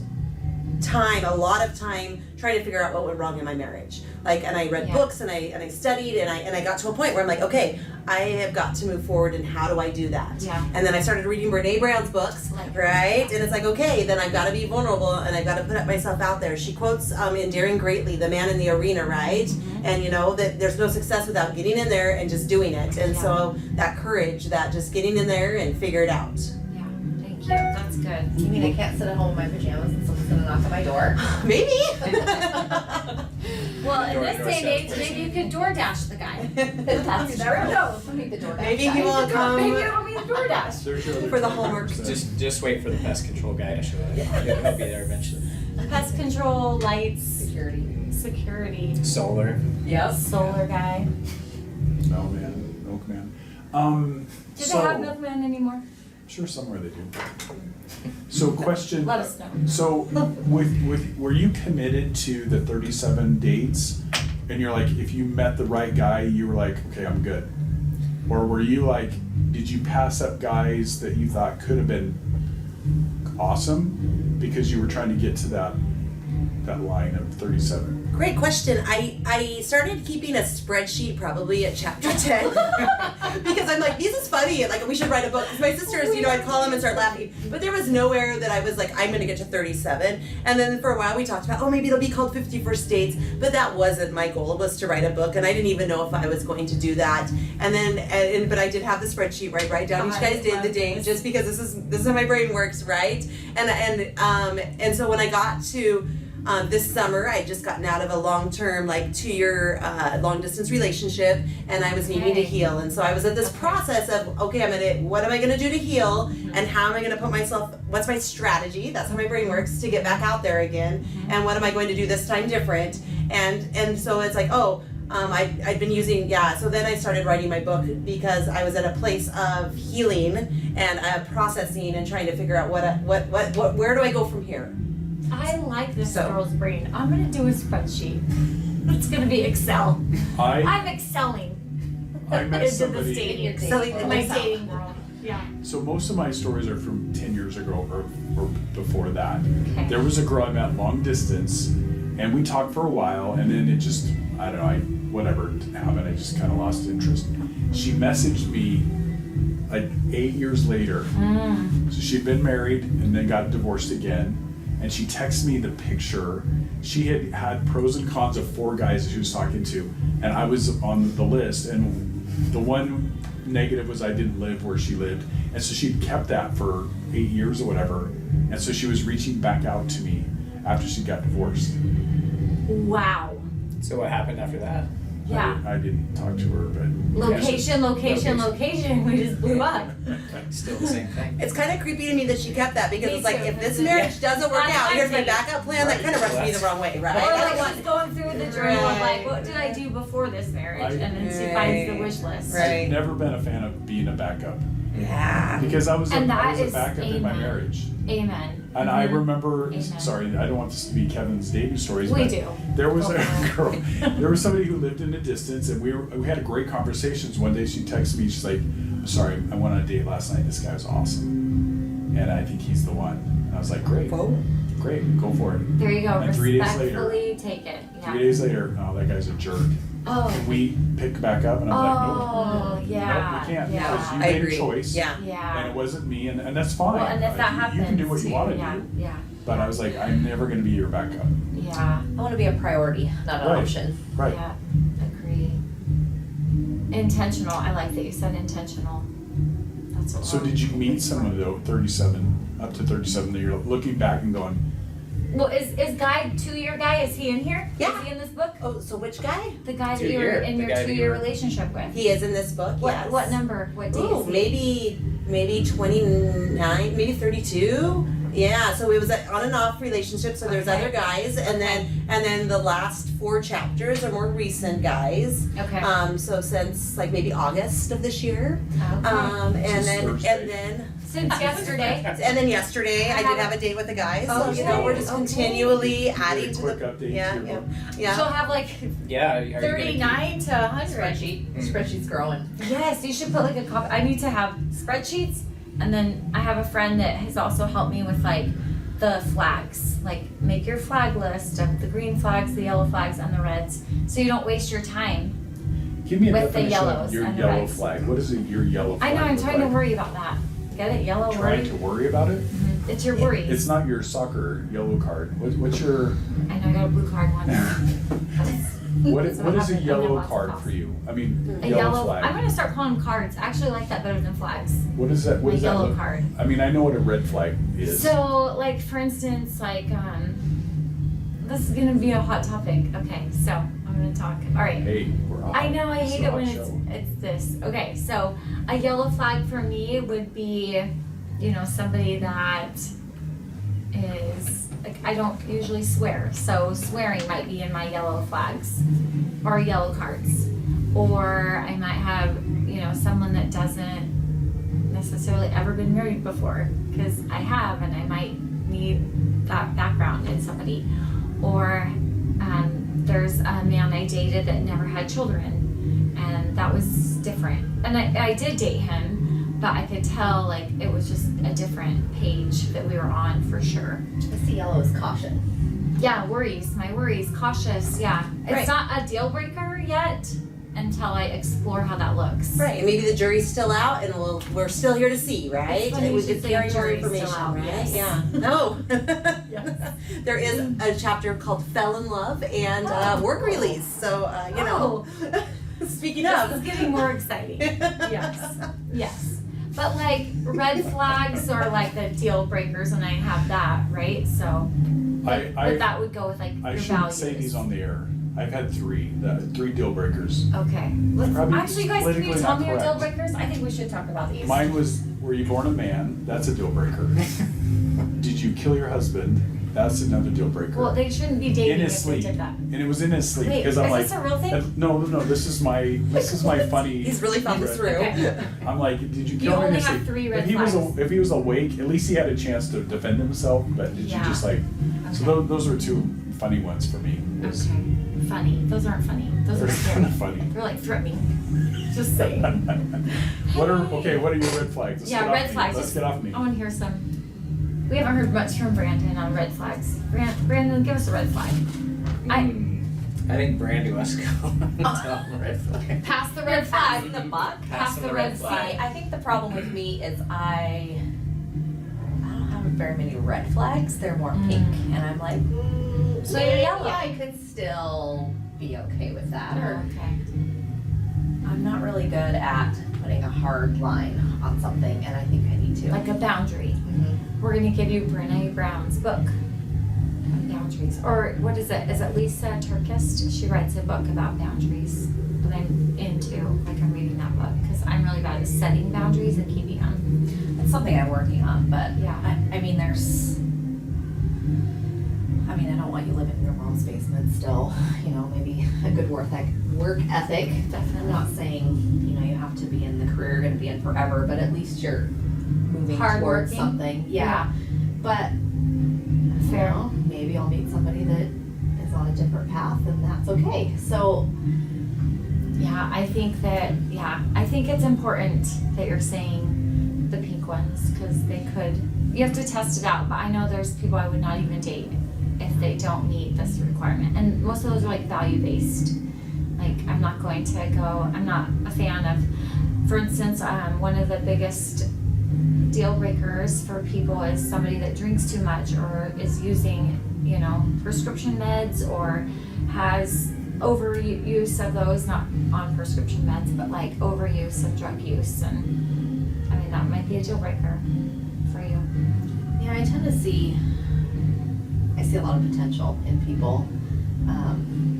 a lot of time trying to figure out what went wrong in my marriage. And I read Yeah. books, and I studied, and I got to a point where I'm like, okay, I have got to move forward, and how do I do that? Yeah. And then I started reading Brene Brown's books, right? And it's like, okay, then I've got to be vulnerable, and I've got to put myself out there. She quotes in Daring Greatly, the man in the arena, right? Mhm. And that there's no success without getting in there and just doing it. And Yeah. so that courage, that just getting in there and figure it out. Yeah, thank you. That's good. You mean I can't sit at home in my pajamas and someone's gonna knock at my door? Maybe. Well, in this Door day and age, chef. maybe you could DoorDash the guy. That's true. I'll be the DoorDash Maybe guy. he will come Maybe it'll be the DoorDash. There's your other For the 20%. homework. Just wait for the pest control guy to show up. He'll be there eventually. Pest control, lights, Security. security, Solar. Yep. solar guy. Milkman. Do they have milkman anymore? Sure, somewhere they do. So question. Let us know. So were you committed to the 37 dates, and you're like, if you met the right guy, you were like, okay, I'm good, or were you like, did you pass up guys that you thought could have been awesome because you were trying to get to that line of 37? Great question. I started keeping a spreadsheet probably at chapter 10 because I'm like, this is funny. Like, we should write a book. Because my sisters, I'd call them and start laughing. But there was nowhere that I was like, I'm going to get to 37. And then for a while we talked about, oh, maybe it'll be called 50 First Dates. But that wasn't my goal. It was to write a book. And I didn't even know if I was going to do that. And then, but I did have the spreadsheet, write down each guy's did the date, just because this is how my brain works, right? And so when I got to this summer, I had just gotten out of a long-term, 2-year long-distance relationship, and I was needing to heal. And so I was at this process of, okay, what am I gonna do to heal, and how am I gonna put myself, what's my strategy? That's how my brain works, to get back out there again, and what am I going to do this time different? And so it's like, I'd been using, so then I started writing my book because I was at a place of healing and processing and trying to figure out where do I go from here? I like this girl's brain. I'm gonna do a spreadsheet. It's gonna be Excel. I'm excelling. I met into somebody. the dating, Excelling in my Excel. dating world. Yeah. So most of my stories are from 10 years ago or before that. Okay. There was a girl I met long distance, and we talked for a while, and then it just, I don't know, whatever happened, I just kind of lost interest. She messaged me 8 years later. So she'd been married and then got divorced again. And she texted me the picture. She had pros and cons of 4 guys that she was talking to, and I was on the list. And the one negative was I didn't live where she lived, and so she'd kept that for 8 years or whatever. And so she was reaching back out to me after she got divorced. Wow. So what happened after that? Yeah. I didn't talk to her, but Location. We just blew up. Still the same thing. It's kind of creepy to me that she kept that, because Me it's like, too. if this marriage doesn't work out, here's my backup plan. That kind of rubs me the wrong way, Or right? like she's going through the journal of like, what did I do before this marriage? And then she finds the wish list. Right. I've never been a fan of being a backup Yeah. because I was And a that is backup in my amen. marriage. Amen. And I remember, Amen. sorry, I don't want this to be Kevin's dating stories, We but do. there was Go a for it. girl, there was somebody who lived in a distance, and we had great conversations. One day she texted me, she's like, I'm sorry, I went on a date last night, this guy was awesome, and I think he's the one. And I was like, great, great, go for it. There you go. And 3 days later, Respectfully take it. Yeah. 3 days later, oh, that guy's a jerk. Oh. Can we pick back up? And I was like, nope. Yeah. Nope, we can't, Yeah. because you I made agree. a choice. Yeah. Yeah. And it wasn't me, and that's fine. Well, and if that happens, you can do what you want to yeah, do. yeah, But I was like, I'm never going to be your backup. yeah, I want to be a priority, not an Right. option. Right. yeah. Agree. Intentional. I like that you said intentional. That's what. So did you meet someone though, 37, up to 37, that you're looking back and going, Well, is Guy 2-year guy? Is he in here? Yeah. Is he in this book? Oh, so which guy? The guy that 2 you were year, in the your guy that 2-year you were- relationship with. He is in this book. What Yes. what number? What day Ooh, is he? maybe 29, maybe 32. Yeah, so it was an on and off relationship. So there's Okay. other guys, and then the last 4 chapters are more recent guys. Okay. So since like maybe August of this year. Okay. And Since Thursday. then Since yesterday. yesterday I did have a date with a guy. So Okay. we're just continually adding to quick the update yeah, to your yeah, book? yeah. She'll have like Yeah. Are you gonna 39 to 100. Spreadsheet's growing. Yes, you should put like a copy. I need to have spreadsheets, and then I have a friend that has also helped me with like the flags. Like make your flag list of the green flags, the yellow flags, and the reds, so you don't waste your time. give me a With the definition yellows of your and the yellow reds. flag. What is it, your yellow flag? I know. I'm look trying to like? worry about that. Get it? Yellow Trying worry. to worry about it? Mhm. It's your worries. It's not your soccer yellow card. What's your, I know I got a blue card one. what So what I is a have it, and then yellow lots of card calls. for you? I mean, A yellow yellow. flag. I'm gonna start calling them cards. I actually like that better than flags. What is that? What A does that yellow look? card. I mean, I know what a red flag is. So, like for instance, like this is gonna be a hot topic. Okay, so I'm gonna talk. All right. Hey, we're on. I know I It's hate a it hot when show. it's this. Okay, so a yellow flag for me would be, somebody that is like I don't usually swear, so swearing might be in my yellow flags or yellow cards. or I might have, you know, someone that doesn't necessarily ever been married before, because I have, and I might need that background in somebody. Or there's a man I dated that never had children, and that was different. And I did date him, but I could tell like it was just a different page that we were on for sure. I see yellow is caution. Yeah, worries, my worries, cautious, yeah. Right. It's not a deal breaker yet until I explore how that looks. Right, and maybe the jury's still out, and we're still here to see, right? It's funny And you we should could say carry more jury's still information, out, right? yes. Yeah. No. Yes. There is a chapter called "Fell in Love" and work release. So you know. Speaking This of, is getting more exciting. Yes, yes. But like red flags or like the deal breakers, and I have that, right? So, but that would go with like I your shouldn't values. say these on the air. I've had three deal breakers. Okay. Let's, Probably actually, guys, can you politically tell not me your deal correct. breakers? I think we should talk about these. Mine was, were you born a man? That's a deal breaker. Did you kill your husband? That's another deal breaker. Well, they shouldn't be dating In his if they sleep. did that. And it was in his sleep Wait, because is I'm like, this a real thing? No, this is my funny. he's really thought this through. Okay. I'm like, did you You kill him in only his have sleep? 3 red if he was flags. if he was awake, at least he had a chance to defend himself. But did Yeah. you just like? So Okay. those were two funny ones for me. Was- Okay. Funny. Those aren't funny. Those are They're scary. kind of funny. They're like threatening. Just saying. What are your red flags? Let's Yeah, get red off flags. Me. Let's get off me. I want to hear some. We haven't heard much from Brandon on red flags. Brandon, give us a red flag. I think Brandy wants to go and tell him red flag. Pass the You're red flag. passing the buck. Pass the red flag. See, I think the problem with me is I don't have very many red flags. They're more pink, and I'm like, So you're yellow. Yeah, I could still be okay with that. Or Okay. I'm not really good at putting a hard line on something, and I think I need to. Like a boundary. Mhm. We're gonna give you Brene Brown's book on boundaries. Or what is it? Is it Lisa Turkist? She writes a book about boundaries that I'm into. Like I'm reading that book because I'm really bad at setting boundaries and keeping them. It's something I'm working on, but Yeah. I mean, I don't want you living in your mom's basement still. You know, maybe a good work ethic. Definitely. I'm not saying, you know, you have to be in the career you're going to be in forever, but at least you're moving towards Hardworking. something. Yeah. But, Fair. you know, maybe I'll meet somebody that is on a different path, and that's okay. So, Yeah, I think it's important that you're saying the pink ones because you have to test it out. But I know there's people I would not even date if they don't meet this requirement. And most of those are like value based. Like I'm not a fan of, for instance, one of the biggest deal breakers for people is somebody that drinks too much or is using, you know, prescription meds or has overuse of those, not on prescription meds, but like overuse of drug use. And I mean, that might be a deal breaker for you. yeah, I see a lot of potential in people. Do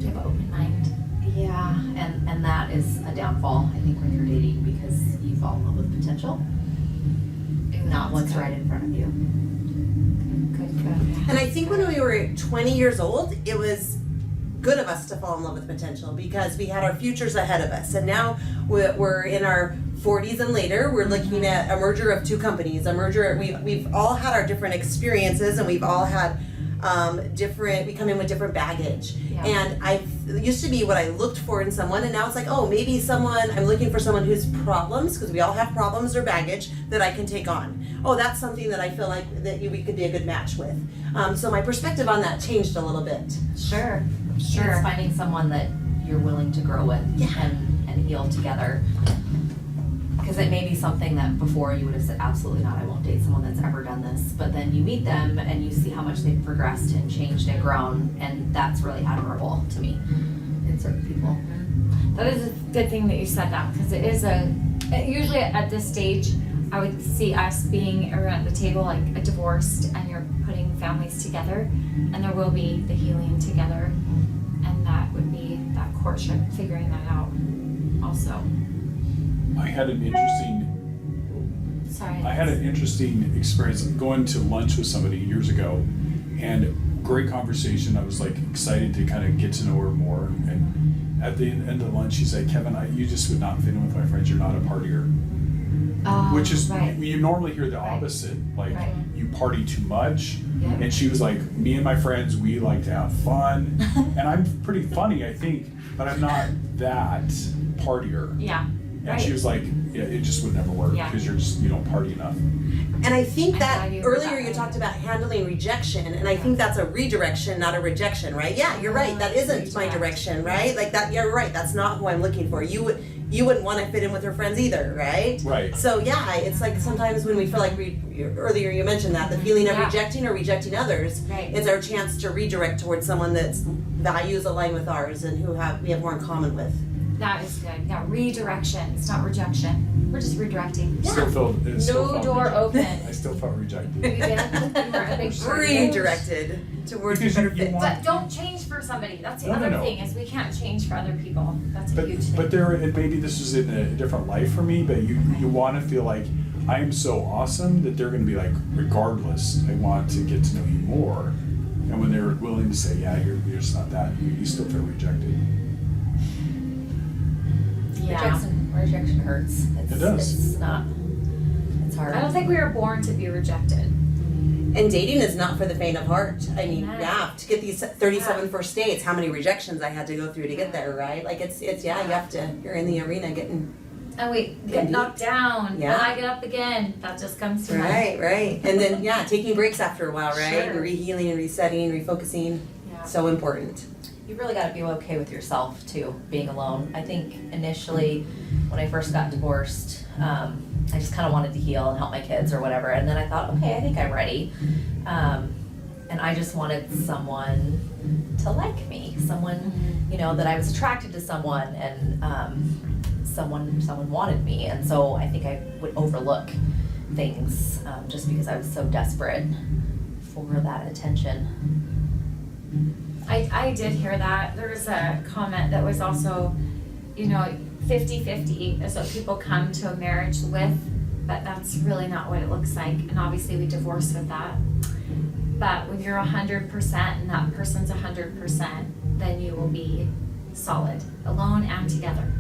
you have an open mind? Yeah, and that is a downfall, I think, when you're dating because you fall in love with potential, not what's right in front of you. Good. And I think when we were 20 years old, it was good of us to fall in love with potential because we had our futures ahead of us. And now we're in our 40s and later, we're looking at a merger of two companies, we've all had our different experiences and we've all had we come in with different baggage. Yeah. And it used to be what I looked for in someone, and now it's like, oh, maybe I'm looking for someone whose problems, because we all have problems or baggage, that I can take on. Oh, that's something that I feel like we could be a good match with. So my perspective on that changed a little bit. Sure. It's Sure. finding someone that you're willing to grow with and heal together. Because it may be something that before you would have said, absolutely not, I won't date someone that's ever done this. But then you meet them and you see how much they've progressed and changed and grown, and that's really admirable to me in certain people. That is a good thing that you said that because it is usually at this stage I would see us being around the table like a divorced and you're putting families together and there will be the healing together and that would be that courtship, figuring that out also. I had an interesting experience going to lunch with somebody years ago, and great conversation. I was like excited to kind of get to know her more, and at the end of lunch, she said, Kevin, you just would not fit in with my friends. You're not a partier. Which is, right. you normally hear the Right. opposite, like Right. you party too much. Yeah. And she was like, me and my friends, we like to have fun. And I'm pretty funny, I think, but I'm not that partier. Yeah. And Right. she was like, yeah, it just would never work Yeah. because you don't party enough. And I think I that thought you earlier were you that talked way. about handling rejection, and I think that's a redirection, not a rejection, right? Yeah, you're right. That isn't my Redirect. direction, right? Like that. You're right. That's not who I'm looking for. You wouldn't want to fit in with her friends either, right? Right. So yeah, it's like sometimes when we feel like earlier you mentioned that the feeling of Yeah. rejecting or rejecting others, Right. it's our chance to redirect towards someone that's values align with ours and we have more in common with. That is good. Yeah, redirection. It's not rejection. We're just redirecting. It still No felt door rejected. open. I still felt rejected. You did? You were a big part of it. Redirected towards a Because better you fit. want- But don't change for somebody. That's the No, no, other no. thing is we can't change for other people. That's a But huge thing. but and maybe this was in a different life for me, but you want to feel like I am so awesome that they're going to be like, regardless, I want to get to know you more. And when they're willing to say, yeah, you're just not that, you still feel rejected. Yeah. Rejection hurts. It does. It's not. It's hard. I don't think we were born to be rejected. And dating is not for the faint of heart. I mean, Amen. yeah, to get these 37 first dates, how many rejections I had to go through to get there, right? Like it's yeah, you have to, you're in the arena getting, And we Yeah. get knocked down. Yeah. Then I get up again. That just comes to mind. right. And then, yeah, taking breaks after a while, right? Sure. And rehealing and resetting, refocusing, Yeah. so important. You really got to be okay with yourself too, being alone. I think initially, when I first got divorced, I just kind of wanted to heal and help my kids or whatever. And then I thought, okay, I think I'm ready. And I just wanted someone to like me, someone, that I was attracted to someone, and someone wanted me. And so I think I would overlook things just because I was so desperate for that attention. I did hear that. There was a comment that was also, 50-50 is what people come to a marriage with, but that's really not what it looks like. And obviously we divorce with that. But when you're 100% and that person's 100%, then you will be solid, alone and together.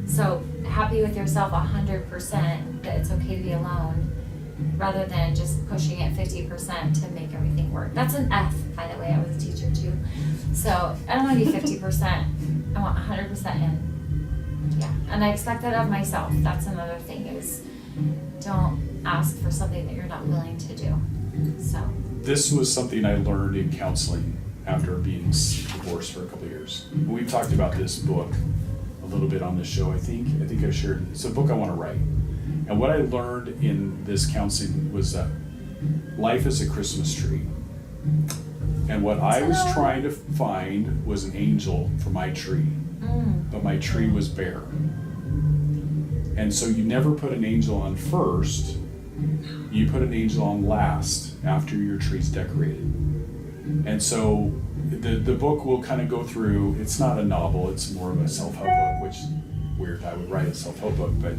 So happy with yourself 100% that it's okay to be alone, rather than just pushing it 50% to make everything work. That's an F, by the way. I was a teacher too. So I don't want to be 50%. I want 100% in. Yeah, and I expect that of myself. That's another thing is don't ask for something that you're not willing to do. So. This was something I learned in counseling after being divorced for a couple of years. We've talked about this book a little bit on this show, I think I shared. It's a book I want to write. And what I learned in this counseling was that life is a Christmas tree. And what I was trying to find was an angel for my tree, but my tree was bare. And so you never put an angel on first, you put an angel on last after your tree's decorated. And so the book will kind of go through, it's not a novel, it's more of a self-help book, which weird, I would write a self-help book, but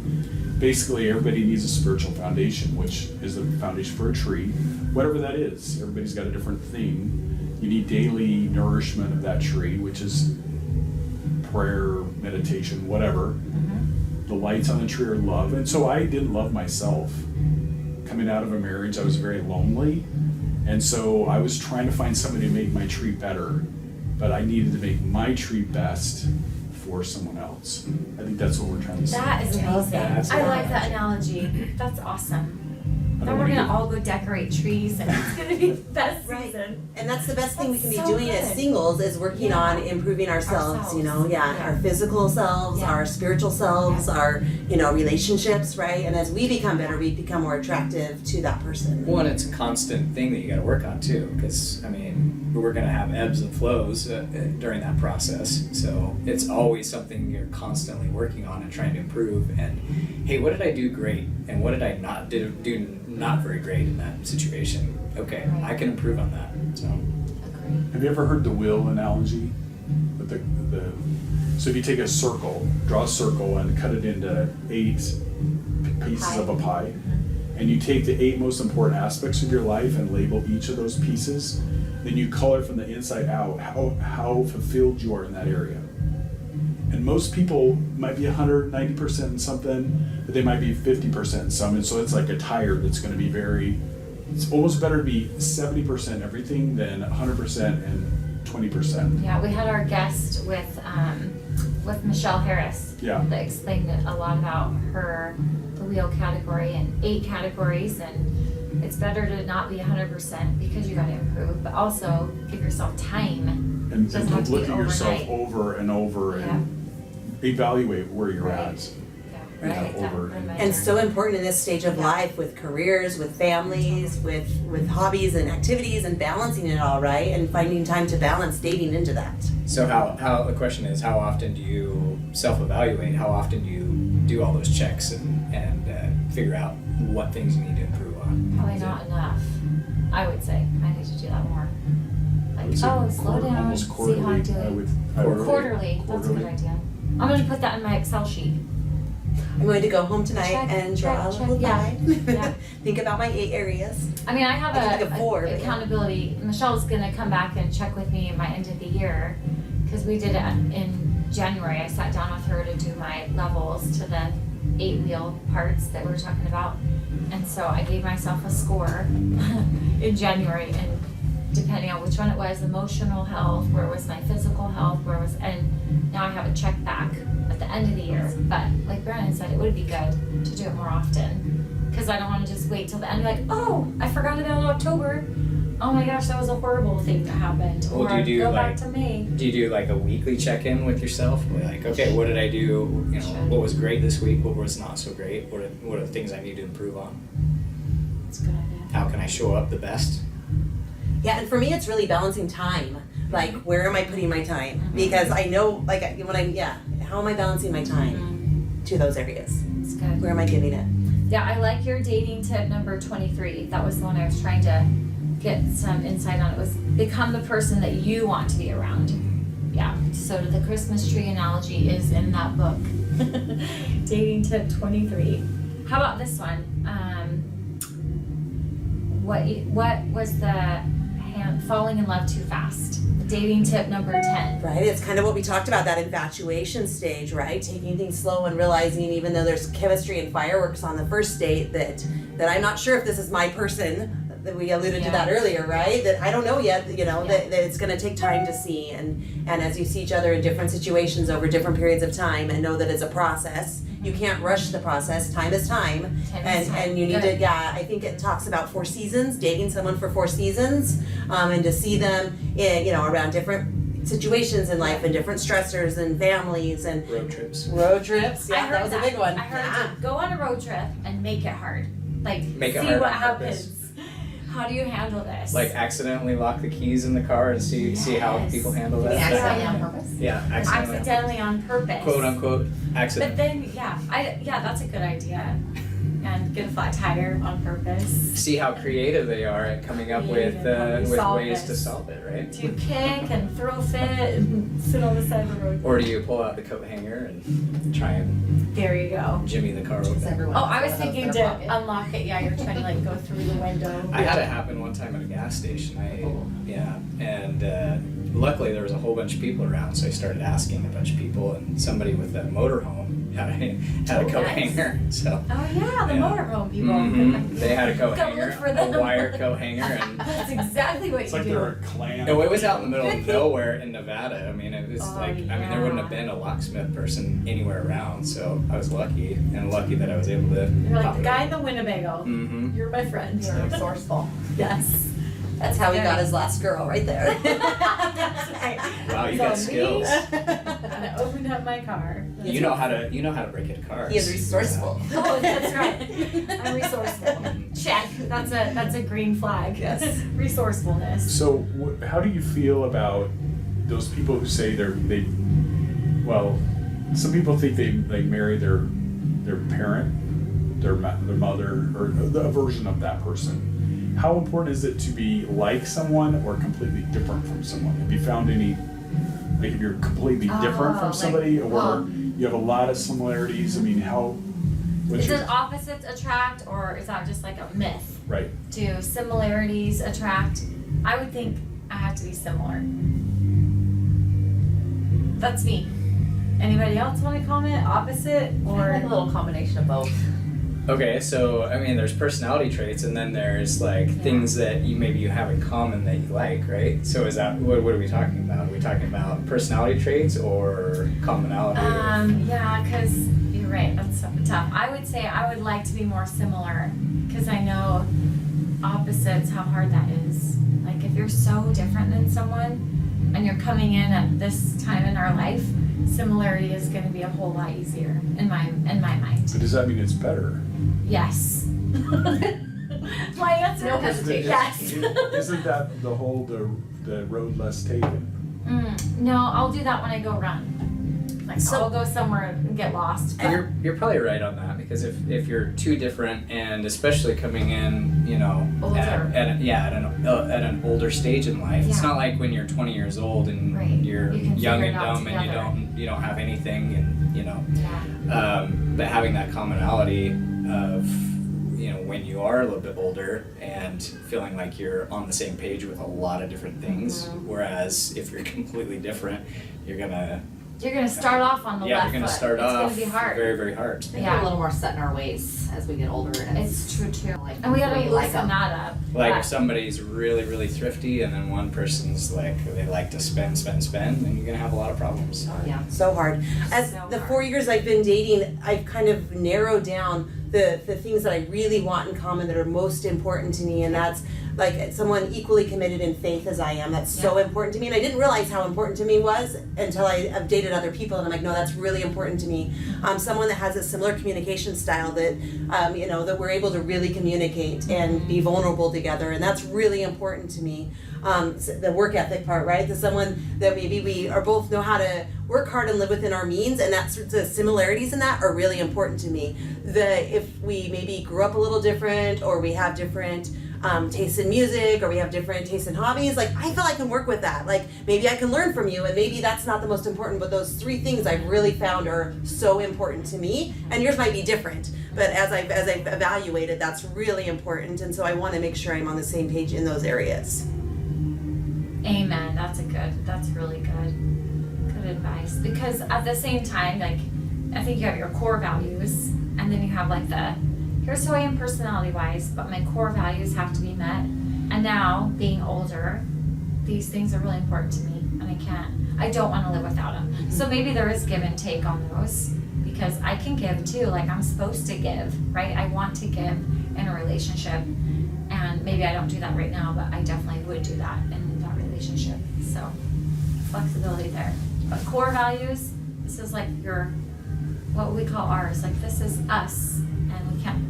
basically everybody needs a spiritual foundation, which is the foundation for a tree, whatever that is. Everybody's got a different thing. You need daily nourishment of that tree, which is prayer, meditation, whatever. The lights on the tree are love. And so I didn't love myself. Coming out of a marriage, I was very lonely. And so I was trying to find somebody to make my tree better, but I needed to make my tree best for someone else. I think that's what we're trying to say. That is amazing. That's I what like that I'm- analogy. That's awesome. I Then don't we're wanna gonna get- all go decorate trees and it's gonna be the best Right. season. And that's the best thing we can be That's so doing as good. singles is working Yeah. on improving ourselves, Yeah. our physical selves, Yeah. our spiritual selves, our, relationships, right? And as we become better, we become more attractive to that person. Well, and it's a constant thing that you got to work on too, because we're going to have ebbs and flows during that process. So it's always something you're constantly working on and trying to improve. And hey, what did I do great, and what did I not do not very great in that situation? Okay, I can improve on that. So Agree. Have you ever heard the wheel analogy? With so if you take a circle, draw a circle and cut it into 8 pieces of a pie, and you take the 8 most important aspects of your life and label each of those pieces, then you color from the inside out how fulfilled you are in that area. And most people might be 190% in something, but they might be 50% in some. And so it's like a tire that's going to be it's almost better to be 70% everything than 100% and 20%. Yeah, we had our guest with Michelle Harris. Yeah. That explained a lot about her wheel category and 8 categories, and it's better to not be 100% because you got to improve, but also give yourself time. And Doesn't have to look be at yourself overnight. over and over Yeah. and evaluate where you're Right. at. Yeah, Yeah, right. over. And so important in this stage of Yeah. life with careers, with families, with hobbies and activities and balancing it all, right? And finding time to balance dating into that. So how the question is, how often do you self-evaluate? How often do you do all those checks and figure out what things you need to improve on? Probably Is it- not enough. I would say I need to do that more. I Like, would say slow down, almost see how quarterly. I'm doing. I would Quarterly, that's a good idea. I'm gonna put that in my Excel sheet. I'm going to go home tonight Check, and draw check, a little yeah. line. Yeah. Think about my 8 areas. I mean, I have I can think of 4, but yeah. accountability. Michelle's gonna come back and check with me at my end of the year, because we did it in January. I sat down with her to do my levels to the 8 wheel parts that we were talking about, and so I gave myself a score in January, and depending on which one it was, emotional health, where was my physical health, and now I have a check back at the end of the year. But like Brandon said, it would be good to do it more often, because I don't want to just wait till the end, like, oh, I forgot about October. Oh my gosh, that was a horrible thing that happened. Well, Or do you do go like- back to May. Do you do like a weekly check-in with yourself? Like, okay, what did I do? You know, Sure. what was great this week? What was not so great? What are the things I need to improve on? That's a good idea. How can I show up the best? Yeah, and for me, it's really balancing time. Like, where am I putting my time? Because I know, like, how am I balancing my time to those areas? That's good. Where am I giving it? Yeah, I like your dating tip number 23. That was the one I was trying to get some insight on. It was become the person that you want to be around. Yeah, so the Christmas tree analogy is in that book. Dating tip 23. How about this one? What was the falling in love too fast? Dating tip number 10. Right, it's kind of what we talked about, that infatuation stage, right? Taking things slow and realizing, even though there's chemistry and fireworks on the first date, that I'm not sure if this is my person. That we alluded to that earlier, right? That I don't know yet, that it's gonna take time to see, and as you see each other in different situations over different periods of time, and know that it's a process. You can't rush the process. Time is time. And you need to, I think it talks about 4 seasons, dating someone for 4 seasons, and to see them in, around different situations in life and different stressors and families and Road trips. Yeah, that was a big one. I heard to go on a road trip and make it hard. Like, Make it see hard what on purpose. happens. How do you handle this? Like accidentally lock the keys in the car and see how Yes. people handle You that. mean accidentally on purpose? Yeah, accidentally. accidentally on purpose. Quote unquote But accident. then, that's a good idea. And get a flat tire on purpose. See how creative they are at coming up with Creative, how we ways solve to this. solve it, right? Do you kick and throw fit and sit on the side of the road? Or do you pull out the coat hanger and try and There you go. jimmy the car Does open? everyone Oh, else I was have one of thinking those to in their pocket? unlock it. Yeah, you're trying to like go through the window. I had it happen one time at a gas station. And luckily there was a whole bunch of people around, so I started asking a bunch of people, and somebody with a motorhome had a coat Nice. hanger. So Oh yeah, the Yeah. motorhome people. they had a coat Go hanger, look for them. a wire coat hanger, and That's exactly what It's you like do. they're a clan. no, it was out in the middle Good of thing- nowhere in Nevada. I mean, it was Oh, there wouldn't have yeah. been a locksmith person anywhere around, so I was lucky that I was able to. You're like the guy in the Winnebago. Mm-hmm. You're my friend. You're resourceful. Yes. That's how he got his last girl, right there. That's right. Wow, you So got me, skills. And I opened up my car. You know how to break into cars. He is resourceful. Oh, that's right. I'm resourceful. Check. That's a green flag. Yes. Resourcefulness. So, how do you feel about those people who say some people think they marry their parent, their mother, or a version of that person. How important is it to be like someone or completely different from someone? Have you found any, like if you're completely different from like, somebody, or well- you have a lot of similarities? I mean, what's Does your, opposites attract, or is that just like a myth? right? Do similarities attract? I would think I have to be similar. That's me. Anybody else want to comment? Opposite I or? like a little combination of both. Okay, so I mean, there's personality traits, and then there's like things that you have in common that you like, right? So is that what are we talking about? Are we talking about personality traits or commonality? Yeah, because you're right. That's so tough. I would say I would like to be more similar, because I know opposites how hard that is. Like if you're so different than someone, and you're coming in at this time in our life, similarity is going to be a whole lot easier in my mind. So does that mean it's better? Yes. My answer No is hesitation. yes. Isn't that the whole the road less taken? No, I'll do that when I go run. Like I'll go somewhere and get lost. And you're probably right on that, because if you're too different, and especially coming in, you know, Older. at an older stage in life, it's Yeah. not like when you're 20 years old and Right. you're You can young figure and it out dumb and together. you don't have anything, and you know, Yeah. but having that commonality of, you know, when you are a little bit older and feeling like you're on the same page with a lot of different things, whereas if you're completely different, you're gonna start off on the left you're gonna foot. start it's off gonna be hard. very, very hard. I think Yeah. we're a little more set in our ways as we get older. And It's true too. Like, And we gotta we like loosen 'em. that up. Like Yeah. if somebody's really, really thrifty, and then one person's like, they like to spend, then you're gonna have a lot of problems. Yeah. So hard. As So the hard. 4 years I've been dating, I've kind of narrowed down the things that I really want in common that are most important to me, and that's like someone equally committed in faith as I am. That's so important to me, and I didn't realize how important to me was until I've dated other people, and I'm like, no, that's really important to me. Someone that has a similar communication style that, you know, that we're able to really communicate and be vulnerable together, and that's really important to me. The work ethic part, right? To someone that maybe we are both know how to work hard and live within our means, and that's the similarities in that are really important to me. If we maybe grew up a little different, or we have different tastes in music, or we have different tastes in hobbies, like I feel I can work with that. Like maybe I can learn from you, and maybe that's not the most important, but those 3 things I've really found are so important to me. And yours might be different, but as I've evaluated, that's really important, and so I want to make sure I'm on the same page in those areas. Amen. That's really good advice. Because at the same time, like, I think you have your core values, and then you have like here's who I am personality wise, but my core values have to be met. And now, being older, these things are really important to me, and I don't want to live without them. So maybe there is give and take on those, because I can give too. Like I'm supposed to give, right? I want to give in a relationship, and maybe I don't do that right now, but I definitely would do that in that relationship. So flexibility there. But core values, this is like what we call ours. Like this is us, and we can't.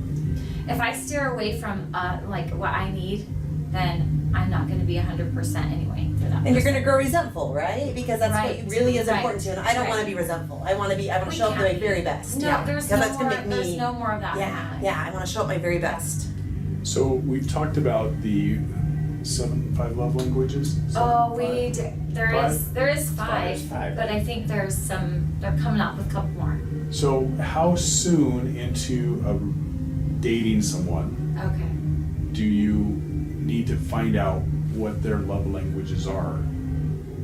If I steer away from like what I need, then I'm not going to be 100% anyway for that. And you're going to grow resentful, right? Because that's Right. what really is Right. important to you. And I don't Right. want to be resentful. I want to We show up can't my be. very best. No, yeah. there's Because no that's more. going to make me. There's no more of that. Yeah, I want to show up my very best. So we've talked about the 5 love languages. Oh, there is Five. five, but I think they're coming up with a couple more. So how soon into dating someone Okay. do you need to find out what their love languages are?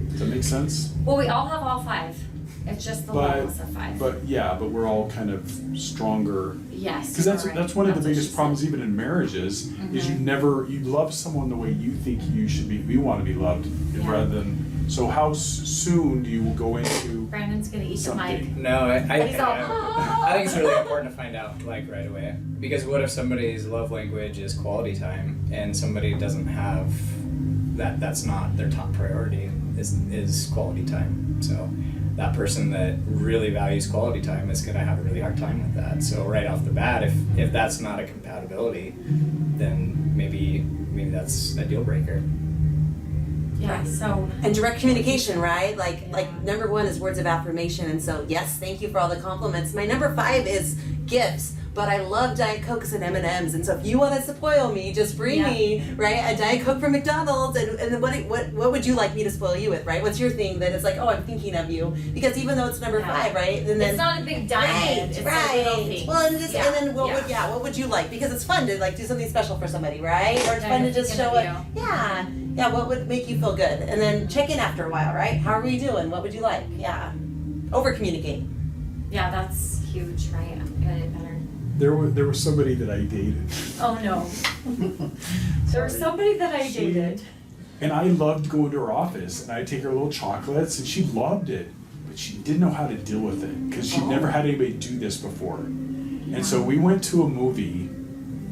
Does that make sense? Well, we all have all 5. It's just the levels of 5. But we're all kind of stronger. Yes. Because that's one of the biggest problems, Even. even in marriages, Mm-hmm. is you love someone the way you think you want to be loved, Yeah. rather than. So how soon do you go into Brandon's gonna eat the mic. something? No, I He's all, I think it's really important to find out like right away, because what if somebody's love language is quality time, and somebody doesn't have that's not their top priority is quality time. So that person that really values quality time is going to have a really hard time with that. So right off the bat, if that's not a compatibility, then maybe that's a deal breaker. Yeah. So And direct communication, right? Like number 1 is words of affirmation, and so yes, thank you for all the compliments. My number 5 is gifts. But I love Diet Cokes and M&Ms, and so if you want to spoil me, just bring me, right, a Diet Coke from McDonald's, and then what would you like me to spoil you with, right? What's your thing that is like, oh, I'm thinking of you, because even though it's number 5, right, and then it's not a big diamond. It's a little thing. Well, and then Yeah. what would you like? Because it's fun to like do something special for somebody, right? Or it's fun to just thinking show of up. Yeah. What would make you feel good? And then check in after a while, right? How are we doing? What would you like? Yeah. Over communicate. Yeah, that's huge, right? I'm gonna get better. There was somebody that I dated. Oh no. There was somebody that I She- dated. And I loved going to her office, and I'd take her little chocolates, and she loved it, but she didn't know how to deal with it, because she'd never had anybody do this before. And so we went to a movie,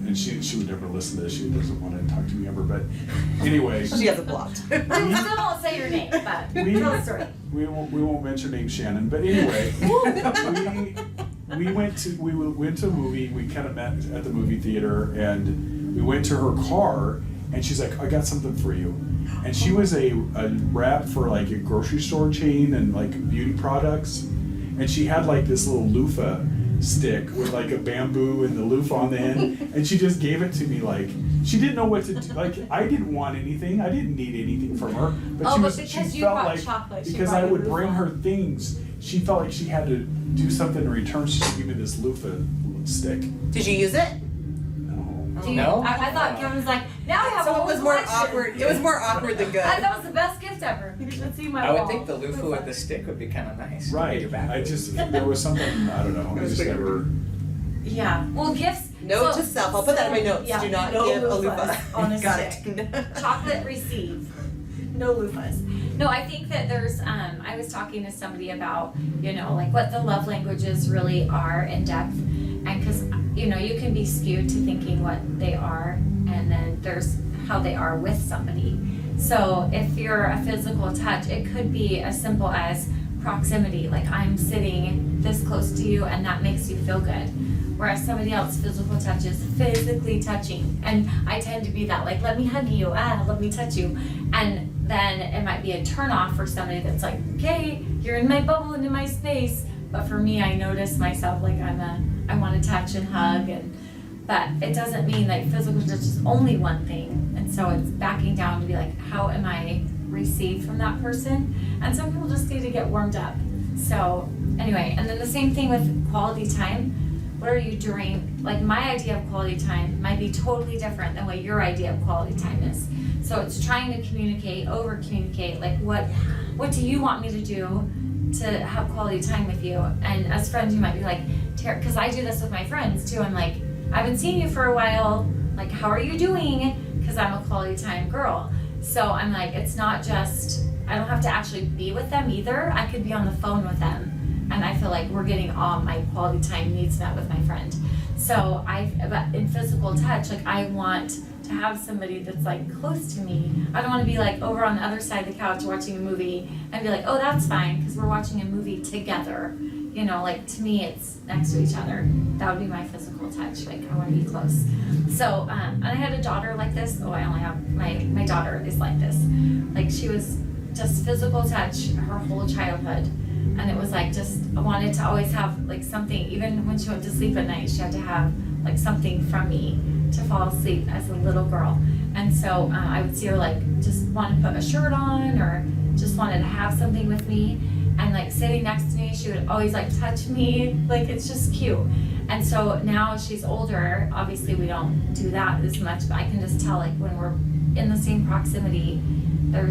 and she would never listen to this, she doesn't want to talk to me ever, but anyway. She has it blocked. I still won't say your name, but We- tell the story. We won't mention name Shannon, but anyway, we went to a movie. We kind of met at the movie theater, and we went to her car, and she's like, "I got something for you," and she was a rep for like a grocery store chain and like beauty products, and she had like this little loofah stick with like a bamboo and the loofah on the end, and she just gave it to me like she didn't know what to do. Like I didn't want anything, I didn't need anything from her, but Oh, she but was because she you felt brought like chocolate, she because brought I you would bring loofah. her things, she felt like she had to do something in return, so she gave me this loofah stick. Did you use it? No. Do you, No? I thought Kevin was like, now I have a So it whole was more collection. awkward. It was more awkward than good. That was the best gift ever. You should see my I would wall. think the loofah with the stick would be kind of nice. Right. Your back. I just there was something I don't know. I just never. Yeah. Well, gifts. Note to self. I'll put that in my notes. Yeah, Do not no give a loofahs loofah. on a Got stick. it. Chocolate receive. No loofahs. No, I think that there's, I was talking to somebody about, like what the love languages really are in depth. And because, you can be skewed to thinking what they are, and then there's how they are with somebody. So if you're a physical touch, it could be as simple as proximity, like I'm sitting this close to you and that makes you feel good. Whereas somebody else, physical touch is physically touching. And I tend to be that, like, let me hug you, let me touch you. And then it might be a turn off for somebody that's like, okay, you're in my bubble and in my space. But for me, I notice myself like I want to touch and hug, but it doesn't mean like physical touch is only one thing. And so it's backing down to be like, how am I received from that person? And some people just need to get warmed up. So anyway, and then the same thing with quality time. What are you doing? Like my idea of quality time might be totally different than what your idea of quality time is. So it's trying to communicate, over communicate, like what do you want me to do to have quality time with you? And as friends, you might be like, because I do this with my friends too. I'm like, I haven't seen you for a while. Like, how are you doing? Because I'm a quality time girl. So I'm like, it's not just, I don't have to actually be with them either. I could be on the phone with them. And I feel like we're getting all my quality time needs met with my friend. So but in physical touch, like I want to have somebody that's like close to me. I don't want to be like over on the other side of the couch watching a movie and be like, oh, that's fine, because we're watching a movie together. Like to me, it's next to each other. That would be my physical touch. Like I want to be close. So, and I had a daughter like this. Oh, I only have, my daughter is like this. Like she was just physical touch her whole childhood. And it was like I wanted to always have like something, even when she went to sleep at night, she had to have like something from me to fall asleep as a little girl. And so I would see her like just want to put a shirt on or just wanted to have something with me. And like sitting next to me, she would always like touch me. Like it's just cute. And so now she's older, obviously we don't do that as much, but I can just tell like when we're in the same proximity, there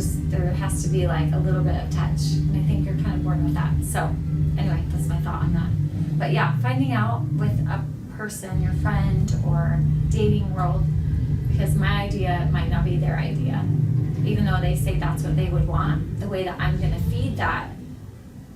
has to be like a little bit of touch. And I think you're kind of born with that. So anyway, that's my thought on that. But yeah, finding out with a person, your friend or dating world, because my idea might not be their idea. Even though they say that's what they would want, the way that I'm gonna feed that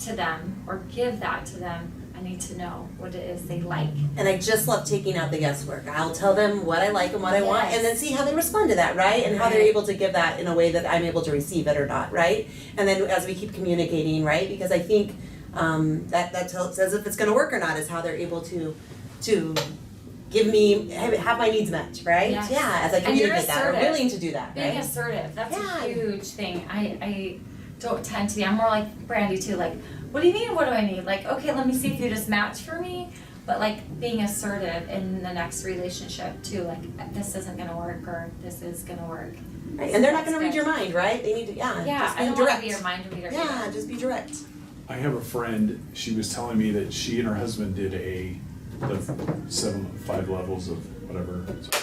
to them or give that to them, I need to know what it is they like. And I just love taking out the guesswork. I'll tell them what I like and what I want, and then see how they respond to that, right? And how they're able to give that in a way that I'm able to receive it or not, right? And then as we keep communicating, right? Because I think that says if it's going to work or not is how they're able to give me, have my needs met, right? Yes. Yeah, as I And you're communicate that, or assertive. willing to do that, Being right? assertive, that's Yeah. a huge thing. I don't tend to be, I'm more like Brandy too, like, what do you mean, what do I need? Like, okay, let me see if you just match for me. But like being assertive in the next relationship too, like this isn't gonna work or this is gonna work. Right. And they're not That's going to read good. your mind, right? They need to, Yeah, just be I don't wanna direct. be your mind reader. Yeah, just be direct. I have a friend. She was telling me that she and her husband did the 5 levels of whatever. Okay.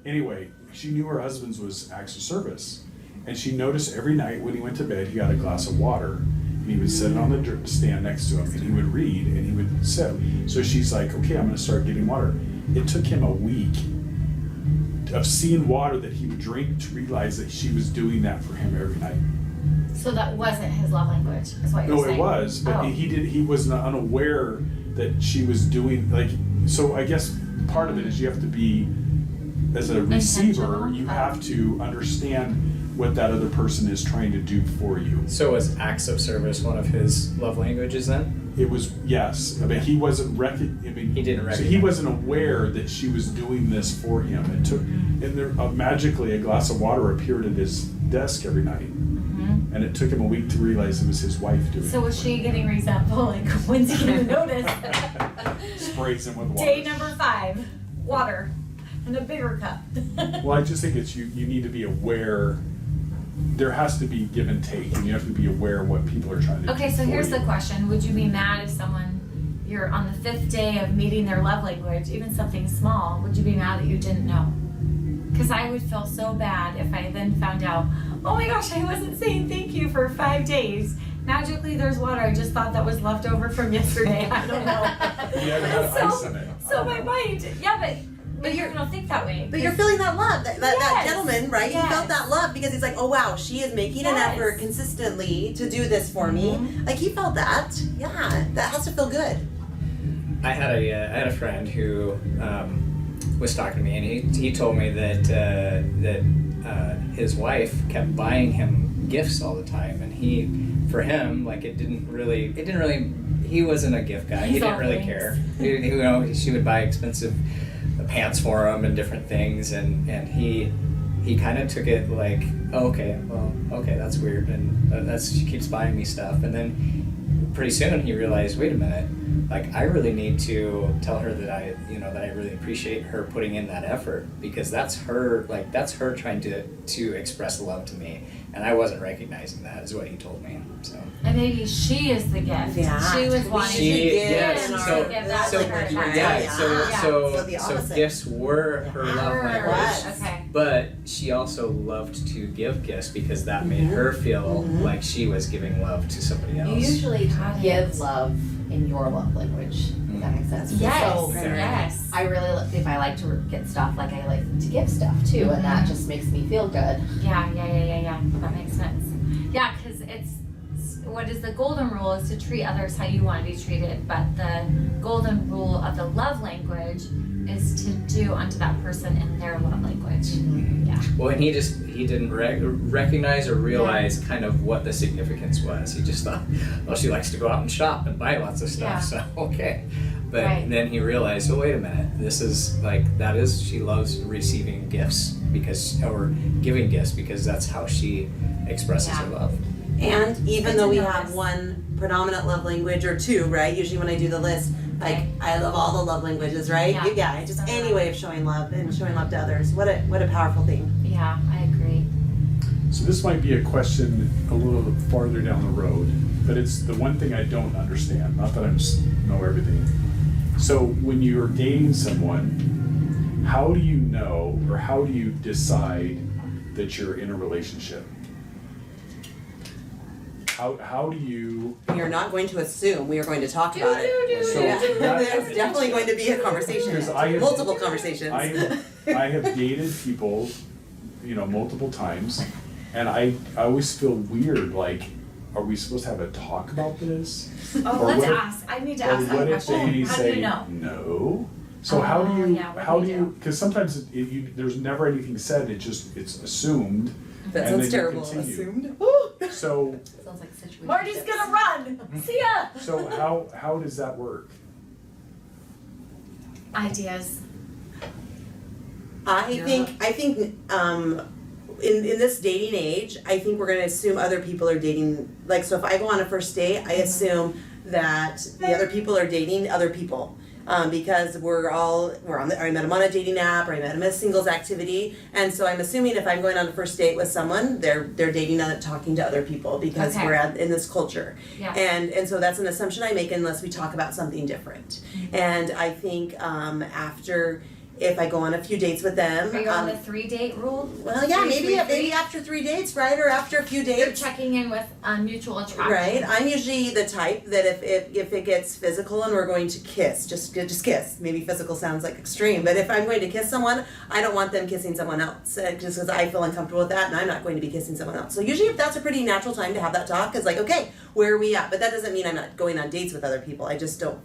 Anyway, she knew her husband's was acts of service, and she noticed every night when he went to bed, he got a glass of water, and he would sit on the stand next to him, and he would read, and he would sip. So she's like, okay, I'm going to start getting water. It took him a week of seeing water that he would drink to realize that she was doing that for him every night. So that wasn't his love language, is what you're No, saying? it was, but Oh. he was not unaware that she was doing, like, so I guess part of it is you have to be, as a receiver, Intentional. you have to understand what that other person is trying to do for you. So was acts of service one of his love languages then? It was, yes, I mean, he wasn't He didn't so he recognize. wasn't aware that she was doing this for him. It took, and there, magically a glass of water appeared at his desk every night. Mhm. And it took him a week to realize it was his wife doing it. So was she getting resentful? Like, when's he gonna notice? Sprays him with water. Day number 5, water, and a bigger cup. Well, I just think it's you need to be aware. There has to be give and take, and you have to be aware of what people are trying to do. Okay, so for here's you. the question. Would you be mad if you're on the 5th day of meeting their love language, even something small, would you be mad that you didn't know? Because I would feel so bad if I then found out, oh my gosh, I wasn't saying thank you for 5 days. Magically, there's water. I just thought that was left over from yesterday. I don't know. You haven't had ice in it. So my mind, yeah, but you're gonna think that way. But you're feeling that love, that Yes. gentleman, right? Yes. He felt that love because he's like, oh wow, she is making an Yes. effort consistently to do this for me. Mhm. Like he felt that. Yeah, that has to feel good. I had a friend who was talking to me, and he told me that his wife kept buying him gifts all the time, and for him, like it didn't really. He wasn't a gift guy. He He's didn't all really things. care. She would buy expensive pants for him and different things, and he kind of took it like, oh, okay, that's weird, and she keeps buying me stuff, and then pretty soon he realized, wait a minute, like I really need to tell her that I really appreciate her putting in that effort, because that's her trying to express love to me, and I wasn't recognizing that, is what he told me. So And maybe she is the gift. Yeah. She was We wanting should to give yes, in so- our give that so to her. language, yeah, right? so the so opposite. gifts were her love Her. language. Okay. But she also loved to give gifts because that made Mhm. her feel Mhm. like she was giving love to somebody else. You usually Got it. give love in your love language, if that makes sense. Yes, So, yes. I really, if I like to get stuff, like I like to give stuff too, and that just makes me feel good. Yeah. That makes sense. Yeah, because what is the golden rule is to treat others how you want to be treated, but the golden rule of the love language is to do unto that person in their love language. Yeah. Well, and he didn't recognize or realize kind of what the significance was. He just thought, well, she likes to go out and shop and buy lots of stuff, Yeah. so okay. But Right. then he realized, oh, wait a minute, she loves receiving gifts or giving gifts because that's how she expresses Yeah. her love. And even Good though to we know have this. one predominant love language or two, right? Usually when I do the list, like Okay. I love all the love languages, right? Yeah. Just any way of showing love and showing love to others. What a powerful thing. Yeah, I agree. So this might be a question a little farther down the road, but it's the one thing I don't understand. Not that I know everything. So when you're dating someone, how do you know or how do you decide that you're in a relationship? How do you? We are not going to assume. We are going to talk about it. So Yeah. that- There's definitely going to be a conversation. Because I have- Multiple conversations. I have dated people, multiple times, and I always feel weird. Like, are we supposed to have a talk about this? Oh, Or let's what if- ask. I need to Or ask that what if question. they How do say you know? no? So how do Oh, you? yeah, what how do do you you? do? Because sometimes there's never anything said. It's assumed. That and sounds then you terrible. continue. Assumed. So Sounds like situation. Marty's gonna run. See ya. so how does that work? Ideas. I think in this dating age, I think we're gonna assume other people are dating. Like, so if I go on a first date, I assume that the other people are dating other people. Because I'm I met them on a dating app, or I met them at a singles activity, and so I'm assuming if I'm going on a first date with someone, they're dating and talking to other people because Okay. we're in this culture, Yeah. and so that's an assumption I make unless we talk about something different. And I think after if I go on a few dates with them. Are you on the 3-date rule? Well, yeah, Three, maybe three, three? maybe after 3 dates, right? Or after a few You're dates. checking in with mutual attraction. Right. I'm usually the type that if it gets physical and we're going to kiss, just kiss. Maybe physical sounds like extreme, but if I'm going to kiss someone, I don't want them kissing someone else, just because I feel uncomfortable with that, and I'm not going to be kissing someone else. So usually, if that's a pretty natural time to have that talk, it's like, okay, where are we at? But that doesn't mean I'm not going on dates with other people. I just don't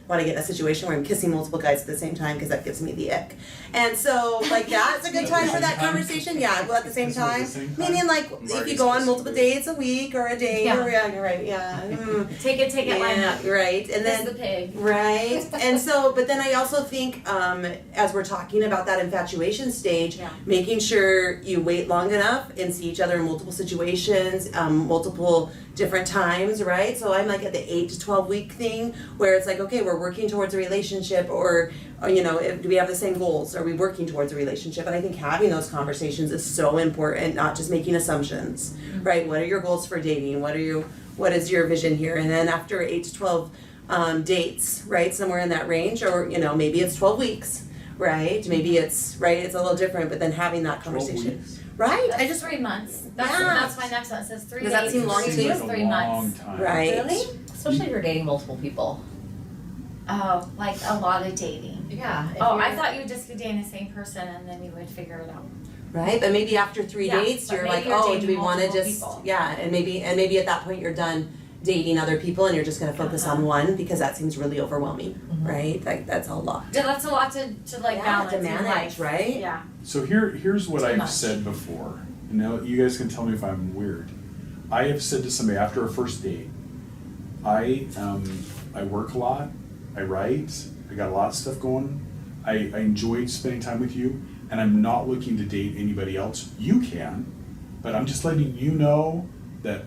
want to get in a situation where I'm kissing multiple guys at the same time because that gives me the ick. And so, like, that's a good time for that conversation. Yeah, well, at the same Kissing at the time. same time? Meaning, like, if you Marty's go on kissing multiple baby. dates a week or a day, Yeah. or yeah, you're right, yeah. Take it, line Yeah, up. right. And Kiss then the pig. right. And so, but then I also think, as we're talking about that infatuation stage, Yeah. making sure you wait long enough and see each other in multiple situations, multiple different times, right? So I'm like at the 8 to 12 week thing where it's like, okay, we're working towards a relationship, or you know, do we have the same goals? Are we working towards a relationship? And I think having those conversations is so important, not just making assumptions, right? What are your goals for dating? What is your vision here? And then after 8 to 12 dates, right, somewhere in that range, or you know, maybe it's 12 weeks, right? Maybe it's right, it's a little different, but then having that 12 conversation, weeks? right? That's I just 3 months. That's Yeah. that's my next one. It says 3 Does that days. seem long It to seems you? like a 3 months. long time. right. Really? Especially if you're dating multiple people. Oh, like a lot of dating. Yeah. Oh, I thought you would just be dating the same person and then you would figure it out. Right, but maybe after 3 Yeah, dates, but you're maybe like, you're oh, dating do we want to multiple just, people. yeah, and maybe at that point you're done dating other people and you're just gonna focus on one because that seems really overwhelming, right? Like that's a lot. Yeah, that's a lot to like Yeah, balance to in manage, life. right? Yeah. So here's what Too I've much. said before. You know, you guys can tell me if I'm weird. I have said to somebody after a first date, I work a lot, I write, I got a lot of stuff going. I enjoyed spending time with you, and I'm not looking to date anybody else. You can, but I'm just letting you know that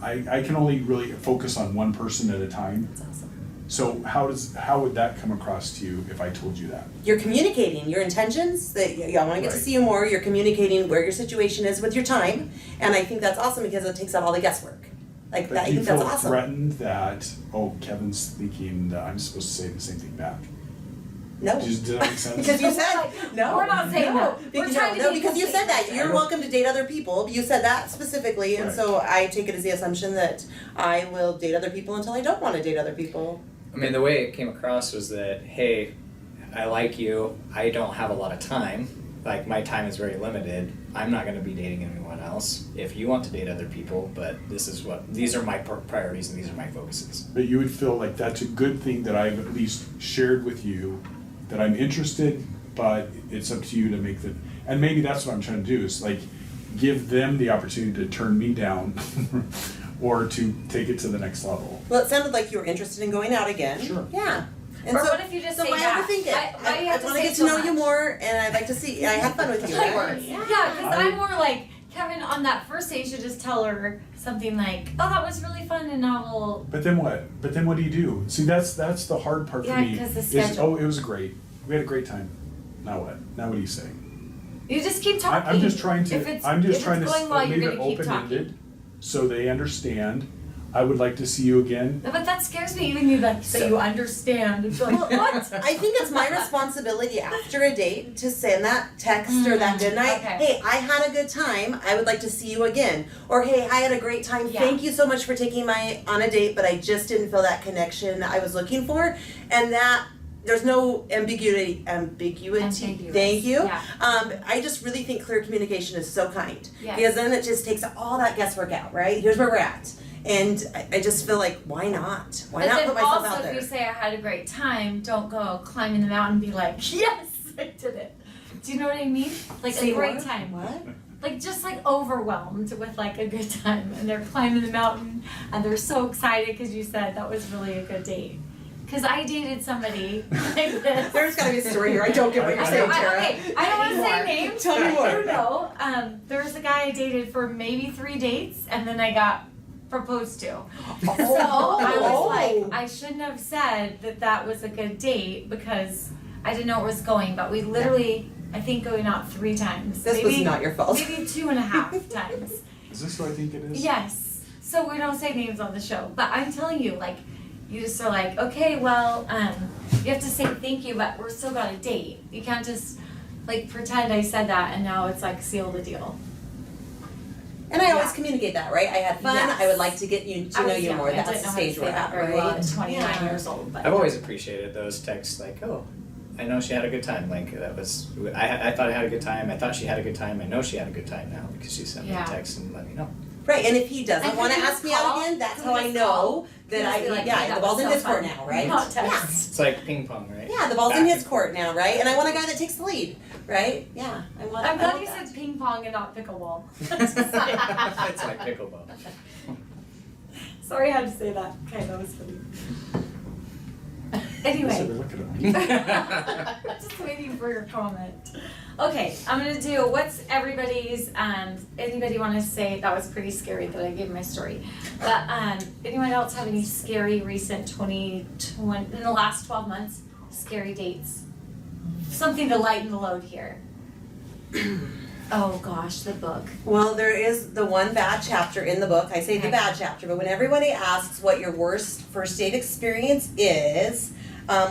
I can only really focus on one person at a time. That's awesome. So how would that come across to you if I told you that? You're communicating your intentions that I want to get to Right. see you more. You're communicating where your situation is with your time, and I think that's awesome because it takes out all the guesswork. Like But that, I do you think that's feel awesome. threatened that, oh, Kevin's thinking that I'm supposed to say the same thing back? No. Does that make sense? Because you We're said like, no. we're not saying no. that. We're Because, trying to no, be because you said that complete. you're welcome to date other people. You said that specifically, and Right. so I take it as the assumption that I will date other people until I don't want to date other people. I mean, the way it came across was that, hey, I like you, I don't have a lot of time, like my time is very limited, I'm not gonna be dating anyone else. If you want to date other people, but these are my priorities and these are my focuses. But you would feel like that's a good thing that I've at least shared with you, that I'm interested, but it's up to you to make and maybe that's what I'm trying to do, is like give them the opportunity to turn me down or to take it to the next level. Well, it sounded like you were interested in going out again. Sure. Yeah. And Or so, what if you just so say why that? overthink it? Why do you have I to want to say get to so know you much? more, and I'd like to see. I have fun with you. Like, right? yeah, because I'm more like, Kevin, on that first date, you should just tell her something like, oh, that was really fun, and now we'll. But then what? But then what do you do? See, that's the hard part for Yeah, me. 'cause the Is, schedule. oh, it was great. We had a great time. Now what? Now what do you say? You just keep talking. I'm just trying to. If it's, I'm just if trying it's to going well, leave you're it gonna keep open-ended, talking. so they understand. I would like to see you again. No, but that scares me. Even you like, so you understand. It's like, Well, what? I think it's my responsibility after a date to send that text or that good night. okay. Hey, I had a good time. I would like to see you again. Or hey, I had a great time. Yeah. Thank you so much for taking my on a date, but I just didn't feel that connection I was looking for. And that there's no ambiguity. Ambiguous. Thank you. Yeah. I just really think clear communication is so kind. Yes. Because then it just takes all that guesswork out, right? Here's where we're at. And I just feel like, why not? Why But not then put myself also, out there? if you say I had a great time, don't go climbing the mountain and be like, yes, I did it. Do you know what I mean? Like Say a great what? time. What? Like just like overwhelmed with like a good time, and they're climbing the mountain and they're so excited because you said that was really a good date. Because I dated somebody like this. There's gotta be a story here. I don't get what you're I saying, know. Tara. Okay, I don't want to say names. Tell me more. You know, there was a guy I dated for maybe 3 dates, and then I got proposed to. So I was like, I shouldn't have said that was a good date because I didn't know where it was going. But we literally, I think, going out 3 times. This maybe, was not your fault. Maybe 2.5 times. Is this what I think it is? Yes. So we don't say names on the show, but I'm telling you, like, you just are like, okay, well, you have to say thank you, but we're still got a date. You can't just like pretend I said that and now it's like seal the deal. And I always Yeah. communicate that, right? I had fun. Yes. I would like to get you to know you more. That's the stage we're at, very well right? at 29 Yeah. years old, but I've always appreciated those texts, like, oh, I know she had a good time. Like, that was, I thought I had a good time. I thought she had a good time. I know she had a good time now because she sent me Yeah. a text and let me know. Right, and if he doesn't And want to can we ask me just out call? again, that's Can how we I just know call? that Just I, be like, yeah, hey, the that ball's was in so his court fun. now, right? Not text. It's like ping pong, right? Yeah, the ball's Back in his and court forth. now, right? And I want a guy that takes the lead, right? Yeah, I want. I'm I glad want you that. said ping pong and not pickleball. It's like pickleball. Sorry I had to say that. Okay, that was funny. So Anyway. we're looking at me. Just waiting for your comment. Okay, I'm gonna do what's everybody's, anybody wanna say, that was pretty scary that I gave my story. But, anyone else have any scary recent 2020, in the last 12 months, scary dates? Something to lighten the load here. Oh gosh, the book. Well, there is the one bad chapter in the book. I say the Okay. bad chapter, but when everybody asks what your worst first date experience is,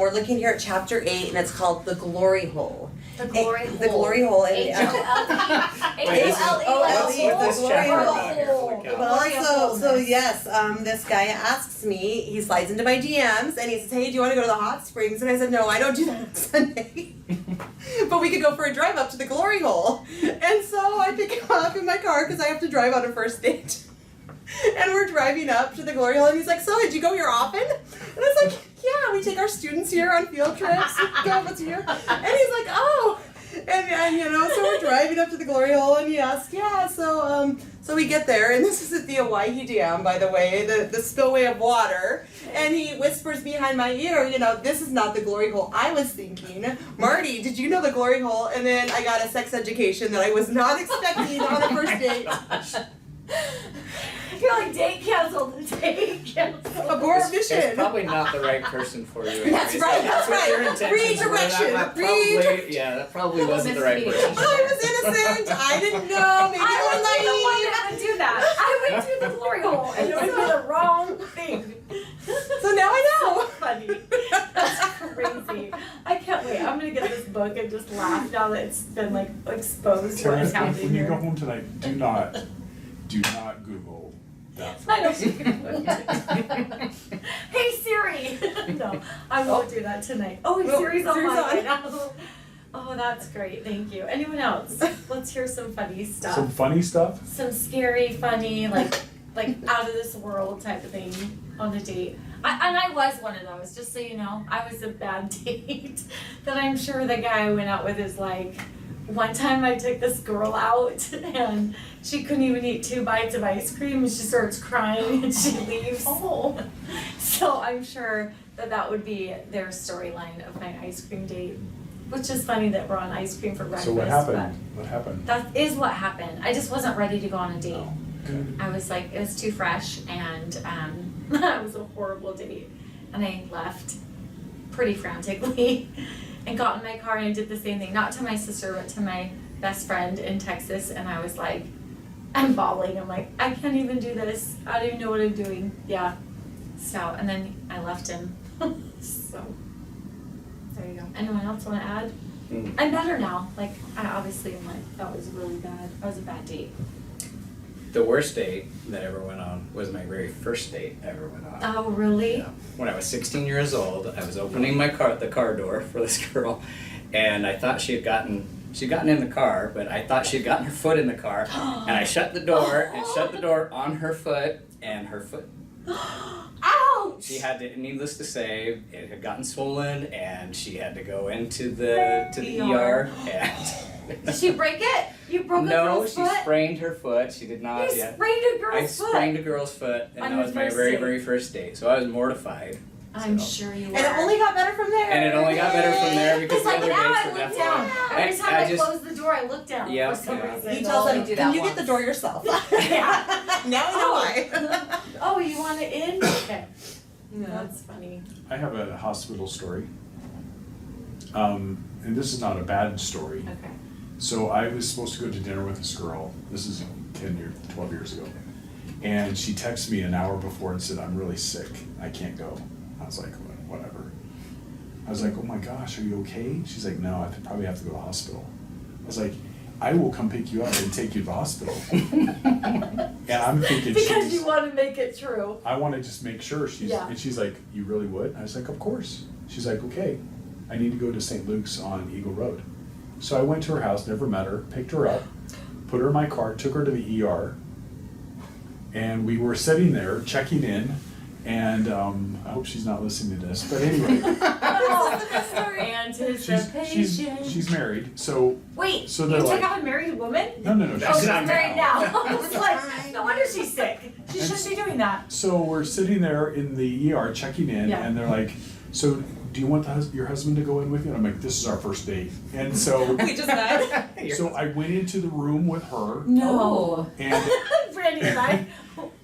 we're looking here at chapter 8, and it's called The Glory Hole. The glory hole. The Glory Hole. And, Wait, this is- H-O-L-E. What's with this chapter about here? Hole. Holy cow. Well, Glory of so wholeness. yes, this guy asks me, he slides into my DMs and he says, hey, do you want to go to the hot springs? And I said, no, I don't do that on Sunday. But we could go for a drive up to the Glory Hole. And so I pick him up in my car because I have to drive on a first date. And we're driving up to the Glory Hole and he's like, so did you go here often? And I was like, yeah, we take our students here on field trips. Go once a year. And he's like, oh. And you know, so we're driving up to the Glory Hole and he asks, yeah, so we get there, and this is at the Owyhee Dam, by the way, the spillway of water, and he whispers behind my ear, you know, this is not the Glory Hole I was thinking. Marty, did you know the Glory Hole? And then I got a sex education that I was not expecting on a first date. You're like, date canceled, date canceled. Abort It's mission. probably not the right person for you. That's anyways. right, That's that's what your right. intentions were. Redirection, That probably, yeah, that probably wasn't the right person. I was innocent. I didn't know. Maybe I would be the one I that would do that. I would do the glory hole, and it would be the wrong thing. was naive. So now I So know. funny. That's crazy. I can't wait. I'm gonna get this book and just laugh now that it's been like exposed Tara, what's happening when you here. go home tonight, do not Google that I phrase. don't. Hey Siri. No, I won't do that tonight. Oh, No, Siri's on Siri's mine on. right now. Oh, that's great. Thank you. Anyone else? Let's hear some funny stuff. Some funny stuff. Some scary, funny, like out of this world type of thing on a date. I was one of those, just so you know. I was a bad date that I'm sure the guy I went out with is like, one time I took this girl out and she couldn't even eat 2 bites of ice cream and she starts crying and she leaves. Oh. So I'm sure that would be their storyline of my ice cream date, which is funny that we're on ice cream for breakfast. So what but happened? What happened? that is what happened. I just wasn't ready to go on a date. Oh, okay. I was like, it was too fresh, and it was a horrible date. And I left pretty frantically and got in my car and I did the same thing, not to my sister, but to my best friend in Texas. And I was like, I'm bawling. I'm like, I can't even do this. I don't even know what I'm doing. Yeah. So, and then I left him. So, there you go. Anyone else want to add? Mm. I'm better now. Like, I obviously am like, that was really bad. That was a bad date. The worst date that I ever went on was my very first date I ever went on. Oh, really? Yeah. When I was 16 years old, I was opening the car door for this girl, and I thought she'd gotten in the car, but I thought she'd gotten her foot in the car, and I shut the door and shut the door on her foot, and her foot. Ouch! She had to, needless to say, it had gotten swollen, and she had to go into the ER. And Did she break it? You broke a no, girl's she foot? sprained her foot. She did not. You Yeah. sprained a girl's I foot? sprained a girl's foot, and On that your was my first very, date. very first date. So I was mortified. I'm So- sure you were. And it only got better from there. And it only got better from there because It's the like other now dates I were look definitely. down. Every time I just, close the door, I look down Yeah, for some yeah. reason. He tells them, do can that you get once. the door yourself? Yeah. Now I know why. Oh, you want it in? Okay. Yeah. That's funny. I have a hospital story. And this is not a bad story. Okay. So I was supposed to go to dinner with this girl. This is 12 years ago. And she texted me an hour before and said, I'm really sick. I can't go. I was like, whatever. I was like, oh my gosh, are you okay? She's like, no, I probably have to go to the hospital. I was like, I will come pick you up and take you to the hospital. And I'm thinking, Because you want to make it true. I want to just make sure and she's like, you really would? I was like, of course. She's like, okay, I need to go to St. Luke's on Eagle Road. So I went to her house, never met her, picked her up, put her in my car, took her to the ER, and we were sitting there checking in, and I hope she's not listening to this, but anyway, she's married, so Wait, So you they're took like- out a married woman? no, Oh, she's she's not married now. now. I was like, no wonder she's sick. She And shouldn't be doing that. So we're sitting there in the ER checking in, Yeah. and they're like, so do you want your husband to go in with you? And I'm like, this is our first date. And so, We just met. so I went into the room with her, No. and Brandy and I,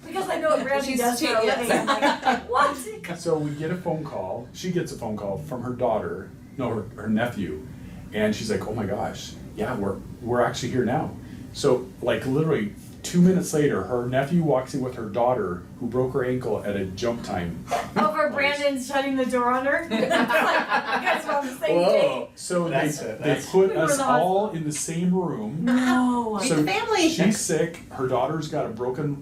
because I know what Brandy She's does for a cheating, living. yes. I'm like, what? so we get a phone call. She gets a phone call from her daughter, no, her nephew, and she's like, oh my gosh, yeah, we're actually here now. So like literally 2 minutes later, her nephew walks in with her daughter, who broke her ankle at a jump time. Over Brandon shutting the door on her. Like, you guys were on the same date. Whoa. So That's they put We were us the all in the same room. No. Meet So the family. she's sick. Her daughter's got a broken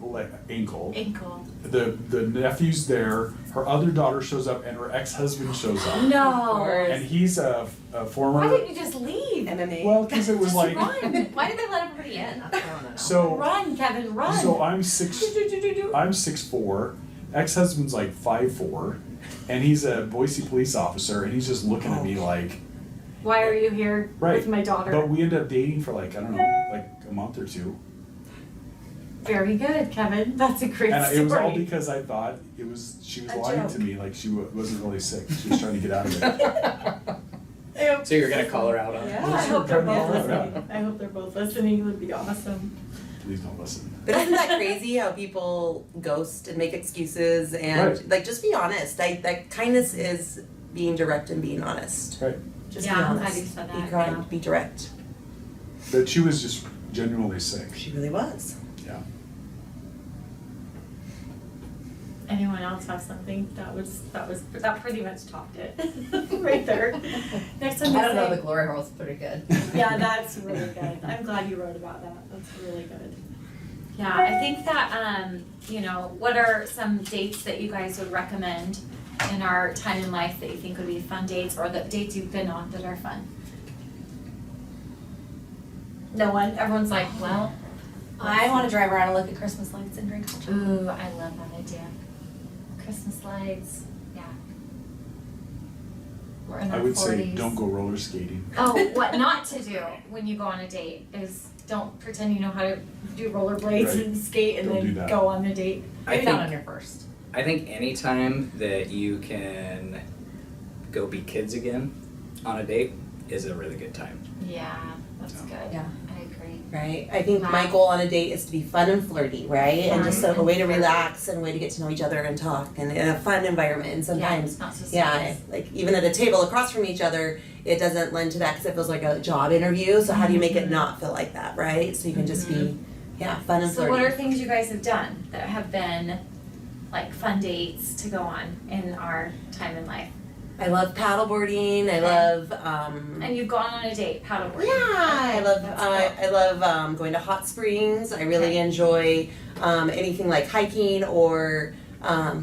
ankle. Ankle. The nephew's there. Her other daughter shows up, and her ex-husband shows up. No. And he's a former. Why didn't you just leave? MMA. Well, because it was like Run. Why did they let everybody in? That's what I wanna know. so. Run, Kevin, run. So I'm 6'4". Ex-husband's like 5'4", and he's a Boise police officer, and he's just looking at me like. Why are you here Right. with my daughter? But we ended up dating for like, I don't know, like a month or two. Very good, Kevin. That's a great And story. it was all because I thought she was A lying joke. to me, like she wasn't really sick. She was trying to get out of it. So you're gonna call her out on it? Yeah, I hope they're both Yeah. listening. I hope they're both listening. It would be awesome. Please don't listen. But isn't that crazy how people ghost and make excuses and Right. like just be honest. That kindness is being direct and being honest. Right. Just Yeah, be I'm honest. glad you said Be that, kind, yeah. be direct. But she was just genuinely sick. She really was. Yeah. Anyone else have something? That pretty much topped it right there. Next time I don't know, say, the glory hole is pretty good. yeah, that's really good. I'm glad you wrote about that. That's really good. Yeah, I think that what are some dates that you guys would recommend in our time in life that you think would be fun dates, or the dates you've been on that are fun? No one. Everyone's like, well, I want to drive around and look at Christmas lights and drink hot chocolate. ooh, I love that idea. Christmas lights, yeah. We're in I our would 40s. say don't go roller skating. Oh, what not to do when you go on a date is don't pretend you know how to do rollerblades Right. and skate and Don't do then that. go on the date. Maybe not on your first. I think anytime that you can go be kids again on a date is a really good time. Yeah, that's Yeah. good. Yeah. I agree. Right? I think Wow. my goal on a date is to be fun and flirty, right? And just Fun a way to and relax and a way to get to know each other and talk and in a fun environment. And sometimes, not so yeah, serious. like even at a table across from each other, it doesn't lend to that because it feels like a job interview. So how do you make it not feel like that, right? So you can just be, fun and So flirty. what are things you guys have done that have been like fun dates to go on in our time in life? I love paddleboarding. I love, And you've gone on a date, paddleboarding. yeah, I love going to hot springs. I really Okay. enjoy anything like hiking or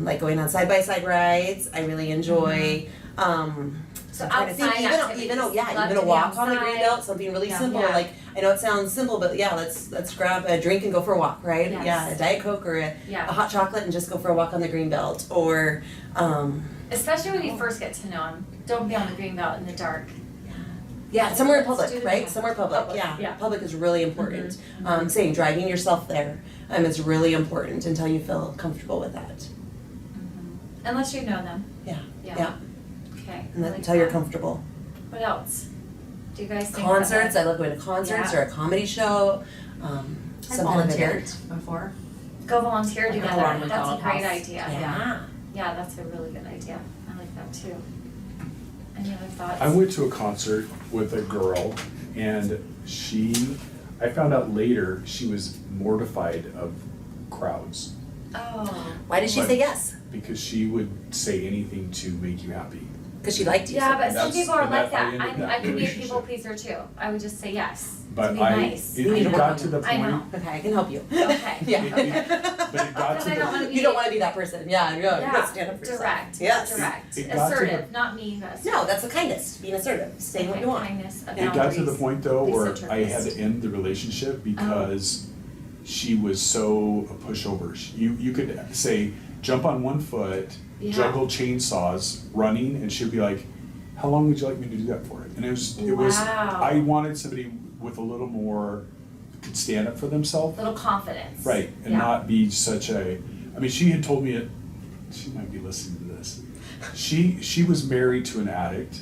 like going on side by side rides. I really enjoy. So I'm trying to think, outside activities. even Love a to be walk on the outside. green belt, something really Yeah. simple. Yeah. Like I know it sounds simple, but yeah, let's grab a drink and go for a walk, right? Yes. Yeah, a Diet Coke or a Yeah. hot chocolate and just go for a walk on the green belt, or Especially when you first get to know them. Don't be on the green belt in the dark. yeah, somewhere in Let's do public, the right? public. Somewhere public, Public, yeah. yeah. Public is really important. Mhm. Saying driving yourself there is really important until you feel comfortable with that. Unless you know them. Yeah. Yeah. Yeah. Okay. And I then like until you're that. comfortable. What else? Do you guys think Concerts, I about love going to concerts Yeah. or a comedy show. I Some kind of volunteered event. before. Go volunteer Like a together. Ronald That's a McDonald great House. idea. Yeah. Yeah, that's a really good idea. I like that too. Any other thoughts? I went to a concert with a girl, and I found out later she was mortified of crowds. Oh. Why did she But- say yes? because she would say anything to make you happy. Because she liked you. Yeah, so but some That's- people are and like that- I that. ended that I can be a relationship. people pleaser too. I would just say yes. But to be I, nice. it, I it know. got to the I know. point. Okay, I can help you. Okay. Yeah. But it got Because to I don't the. wanna be- You don't want to be that person. Yeah, you gotta Yeah, stand up for yourself. direct. Yes. Direct. It got to Assertive, the- not mean, but assertive. No, that's the kindest. Being assertive, saying what you want. Kindness of It got to the boundaries. point though where Lisa I had Turkist. to end the relationship because she was so a pushover. You could say jump on one foot, Yeah. juggle chainsaws, running, and she'd be like, "How long would you like me to do that for?" And it was Wow. I wanted somebody with a little more could stand up for themselves, Little confidence. right, and Yeah. not be such a. I mean, she had told me it. She might be listening to this. She was married to an addict,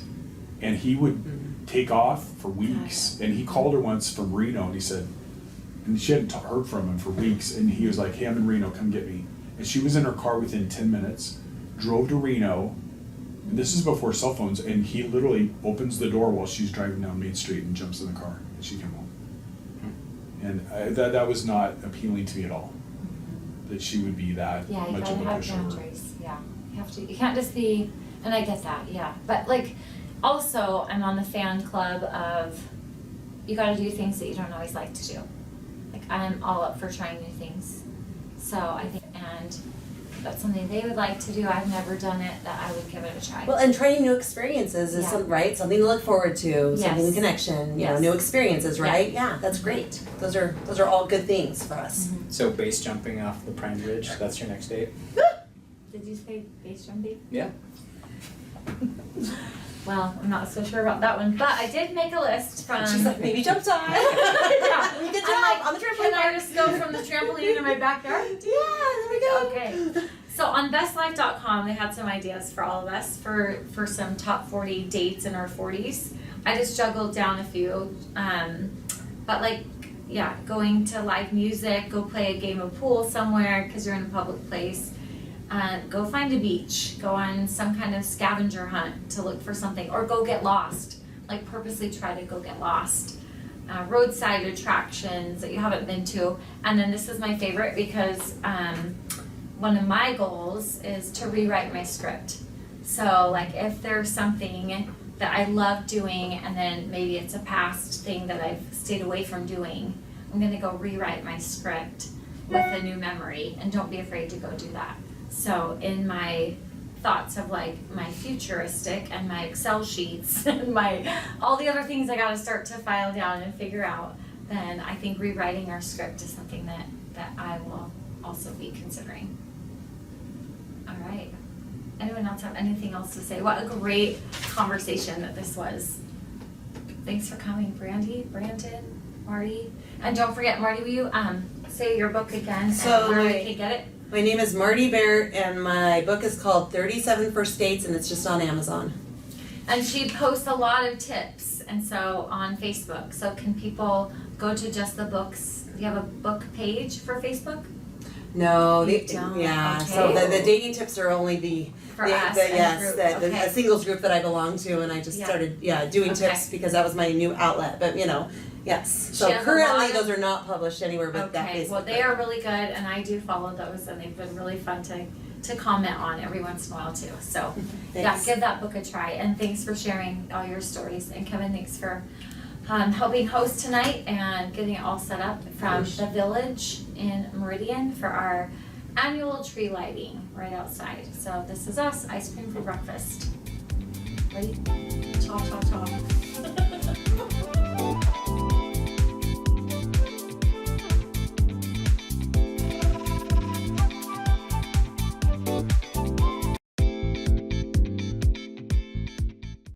and he would take off for weeks. And he called her once from Reno, and he said, and she hadn't heard from him for weeks. And he was like, "Hey, I'm in Reno, come get me." And she was in her car within 10 minutes, drove to Reno. And this is before cell phones, and he literally opens the door while she's driving down Main Street and jumps in the car, and she came home. And that was not appealing to me at all. That she would be that Yeah, you much gotta of a have pushover. boundaries, yeah, you can't just be, and I get that, yeah, but like, also, I'm on the fan club of, you gotta do things that you don't always like to do. Like, I'm all up for trying new things, so I think, and that's something they would like to do, I've never done it, that I would give it a try. Well, and trying new experiences is Yeah. right, something to look forward to, something Yes. in connection, you know, Yes. new experiences, right? Yeah, that's great. Those are all good things for us. So base jumping off the Pine Ridge, that's your next date? Did you say base jumping? Yeah. Well, I'm not so sure about that one, but I did make a list from. She's like, maybe jump time. Yeah. We could I'm like, jump on the trampoline can I park. just go from the trampoline in my backyard? Yeah, there we go. Okay. So on bestlife.com, they had some ideas for all of us for some top 40 dates in our 40s. I just juggled down a few, but like, yeah, going to live music, go play a game of pool somewhere because you're in a public place. Go find a beach, go on some kind of scavenger hunt to look for something, or go get lost, like purposely try to go get lost. Roadside attractions that you haven't been to. And then this is my favorite because one of my goals is to rewrite my script. So like if there's something that I love doing and then maybe it's a past thing that I've stayed away from doing, I'm gonna go rewrite my script with a new memory, and don't be afraid to go do that. So in my thoughts of like my futuristic and my Excel sheets and my all the other things I gotta start to file down and figure out, then I think rewriting our script is something that I will also be considering. All right. Anyone else have anything else to say? What a great conversation that this was. Thanks for coming, Brandy, Brandon, Marty. And don't forget, Marty, will you say your book again So and where my- we can get it? My name is Marti Bair, and my book is called 37 First Dates, and it's just on Amazon. And she posts a lot of tips, and so on Facebook. So can people go to just the books? Do you have a book page for Facebook? No, You the, don't? yeah. So Okay. the dating tips are only the For the, us the and yes, group. the Okay. a singles group that I belong to, and I just Yeah. started doing Okay. tips because that was my new outlet. But yes. She So has a currently lot of- those are not published anywhere but that Okay, Facebook. well, they are really good, and I do follow those, and they've been really fun to comment on every once in a while too. So, yeah, Thanks. give that book a try, and thanks for sharing all your stories. And Kevin, thanks for helping host tonight and getting it all set up from the village in Meridian for our annual tree lighting right outside. So this is us, ice cream for breakfast. Ready? Cha cha.